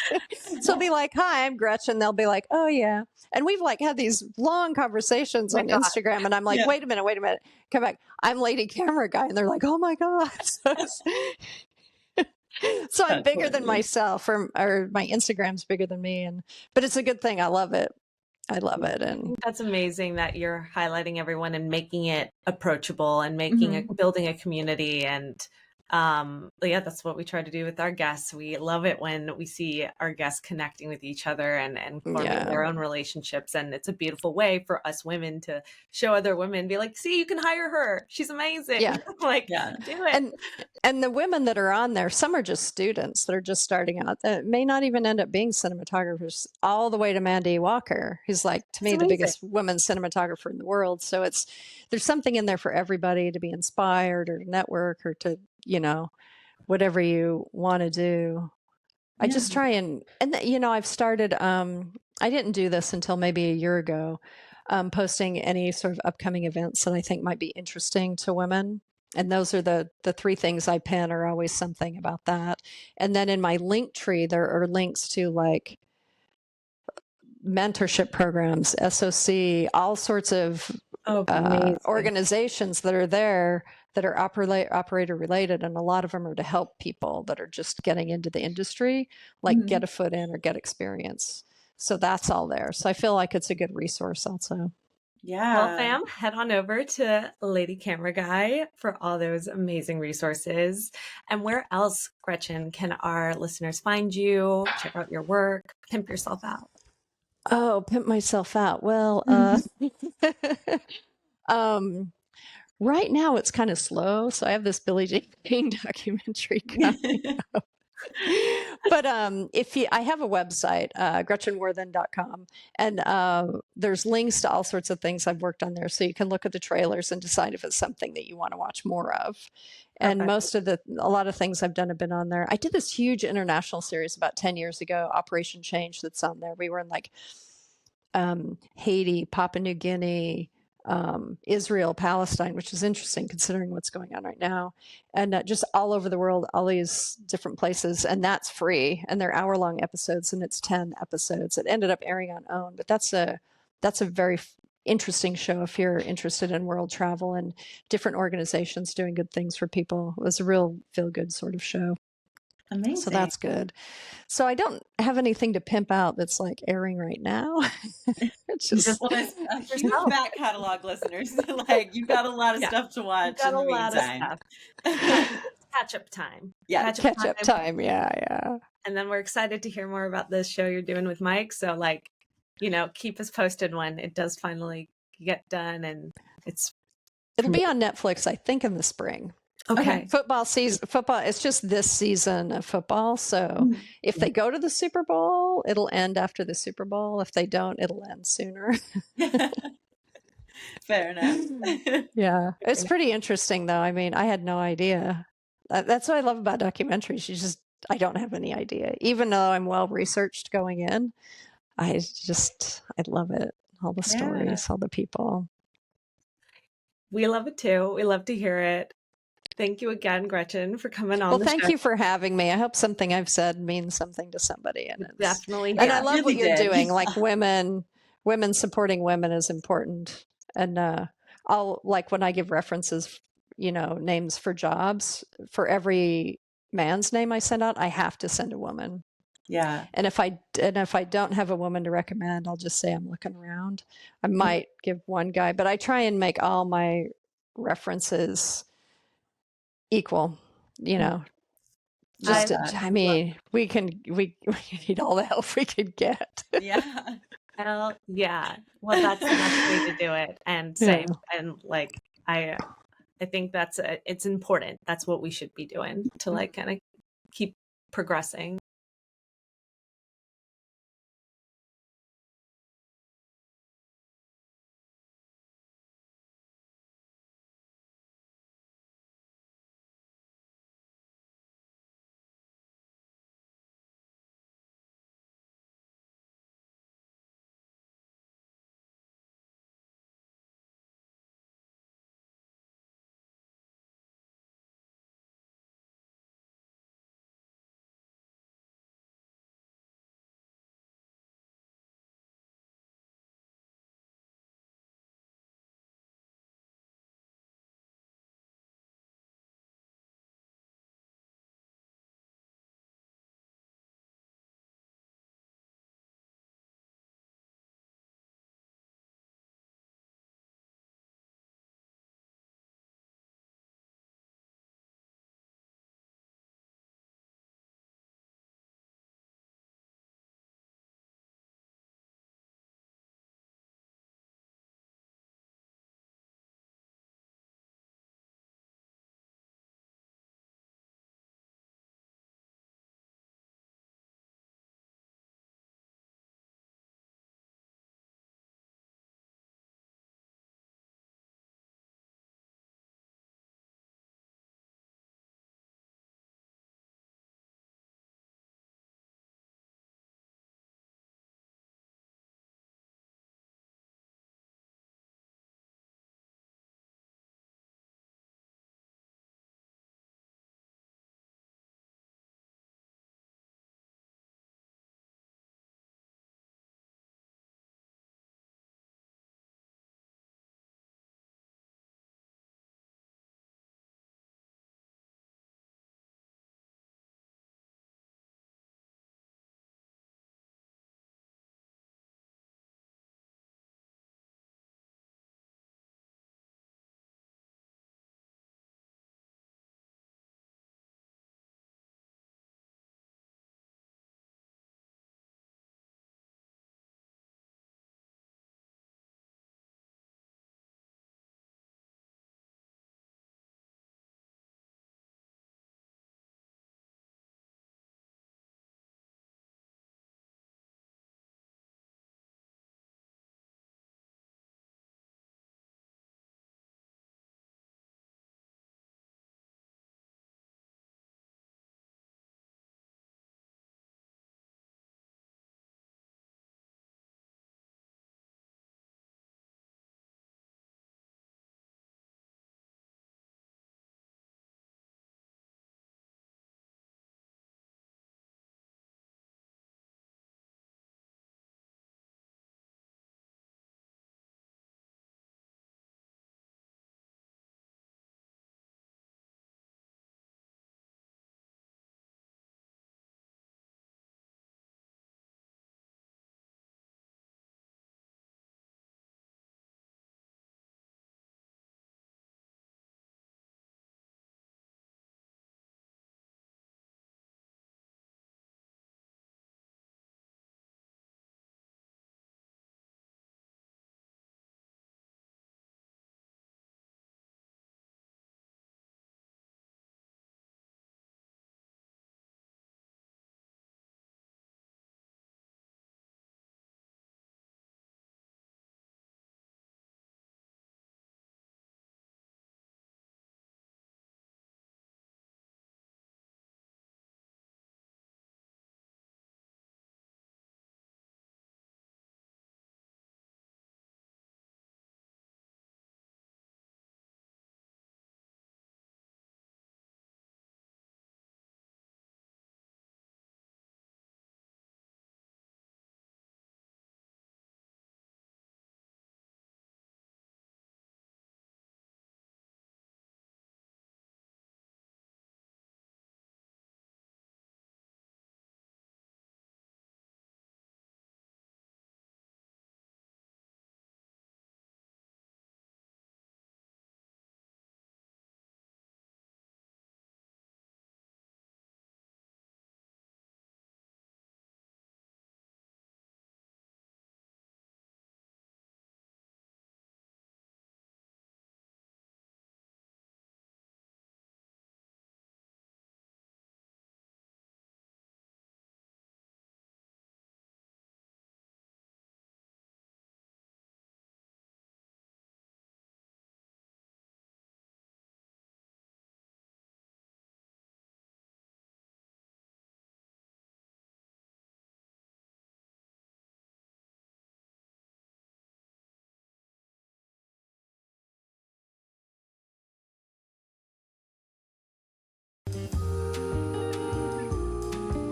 So I'll be like, hi, I'm Gretchen. They'll be like, oh yeah. And we've like had these long conversations on Instagram, and I'm like, wait a minute, come back. I'm Lady Camera Guy. And they're like, oh my God. So I'm bigger than myself, or my Instagram's bigger than me. But it's a good thing. I love it. And that's amazing that you're highlighting everyone and making it approachable and building a community. And Yeah, that's what we try to do with our guests. We love it when we see our guests connecting with each other and forming their own relationships. And it's a beautiful way for us women to show other women, be like, see, you can hire her. She's amazing. Yeah. Like, do it. And the women that are on there, some are just students that are just starting out that may not even end up being cinematographers, all the way to Mandy Walker, who's like, to me, the biggest woman cinematographer in the world. So there's something in there for everybody to be inspired or to network or to, whatever you want to do. I just try and I've started, I didn't do this until maybe a year ago, posting any sort of upcoming events that I think might be interesting to women. And those are the three things I pin are always something about that. And then in my link tree, there are links to like mentorship programs, SOC, all sorts of organizations that are there that are operator related. And a lot of them are to help people that are just getting into the industry, like get a foot in or get experience. So that's all there. So I feel like it's a good resource also. Yeah. Well, fam, head on over to Lady Camera Guy for all those amazing resources. And where else, Gretchen, can our listeners find you, check out your work, pimp yourself out? Oh, pimp myself out. Well, right now it's kind of slow. So I have this Billie Jean King documentary coming up. But I have a website, GretchenWarthen.com, and there's links to all sorts of things I've worked on there. So you can look at the trailers and decide if it's something that you want to watch more of. And a lot of things I've done have been on there. I did this huge international series about 10 years ago, Operation Change, that's on there. We were in like Haiti, Papua New Guinea, Israel, Palestine, which is interesting considering what's going on right now, and just all over the world, all these different places. And that's free, and they're hour-long episodes, and it's 10 episodes. It ended up airing on OWN, but that's a very interesting show if you're interested in world travel and different organizations doing good things for people. It was a real feel-good sort of show. Amazing. So that's good. So I don't have anything to pimp out that's like airing right now. It's just a huge back catalog, listeners. Like, you've got a lot of stuff to watch in the meantime. Catch-up time. Yeah, catch-up time. Yeah. And then we're excited to hear more about this show you're doing with Mike. So, like, keep us posted when it does finally get done, and it'll be on Netflix, I think, in the spring. Okay. Football, it's just this season of football. So if they go to the Super Bowl, it'll end after the Super Bowl. If they don't, it'll end sooner. Fair enough. Yeah. It's pretty interesting, though. I mean, I had no idea. That's what I love about documentaries. I don't have any idea. Even though I'm well-researched going in, I love it. All the stories, all the people. We love it too. We love to hear it. Thank you again, Gretchen, for coming on. Well, thank you for having me. I hope something I've said means something to somebody. And definitely. And I love what you're doing. Like women supporting women is important. And I'll, like, when I give references, names for jobs, for every man's name I send out, I have to send a woman. Yeah. And if I don't have a woman to recommend, I'll just say I'm looking around. I might give one guy, but I try and make all my references equal, just I mean, we need all the help we could get. Yeah. Hell yeah. Well, that's the best way to do it. And same. And like, I think it's important. That's what we should be doing to like kind of keep progressing.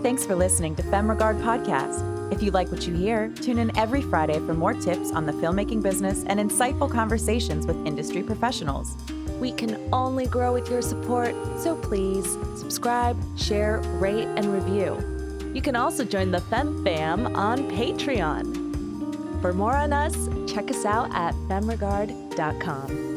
Thanks for listening to Femme Regard Podcast. If you like what you hear, tune in every Friday for more tips on the filmmaking business and insightful conversations with industry professionals. We can only grow with your support, so please subscribe, share, rate, and review. You can also join the Femme Fam on Patreon. For more on us, check us out at femregard.com.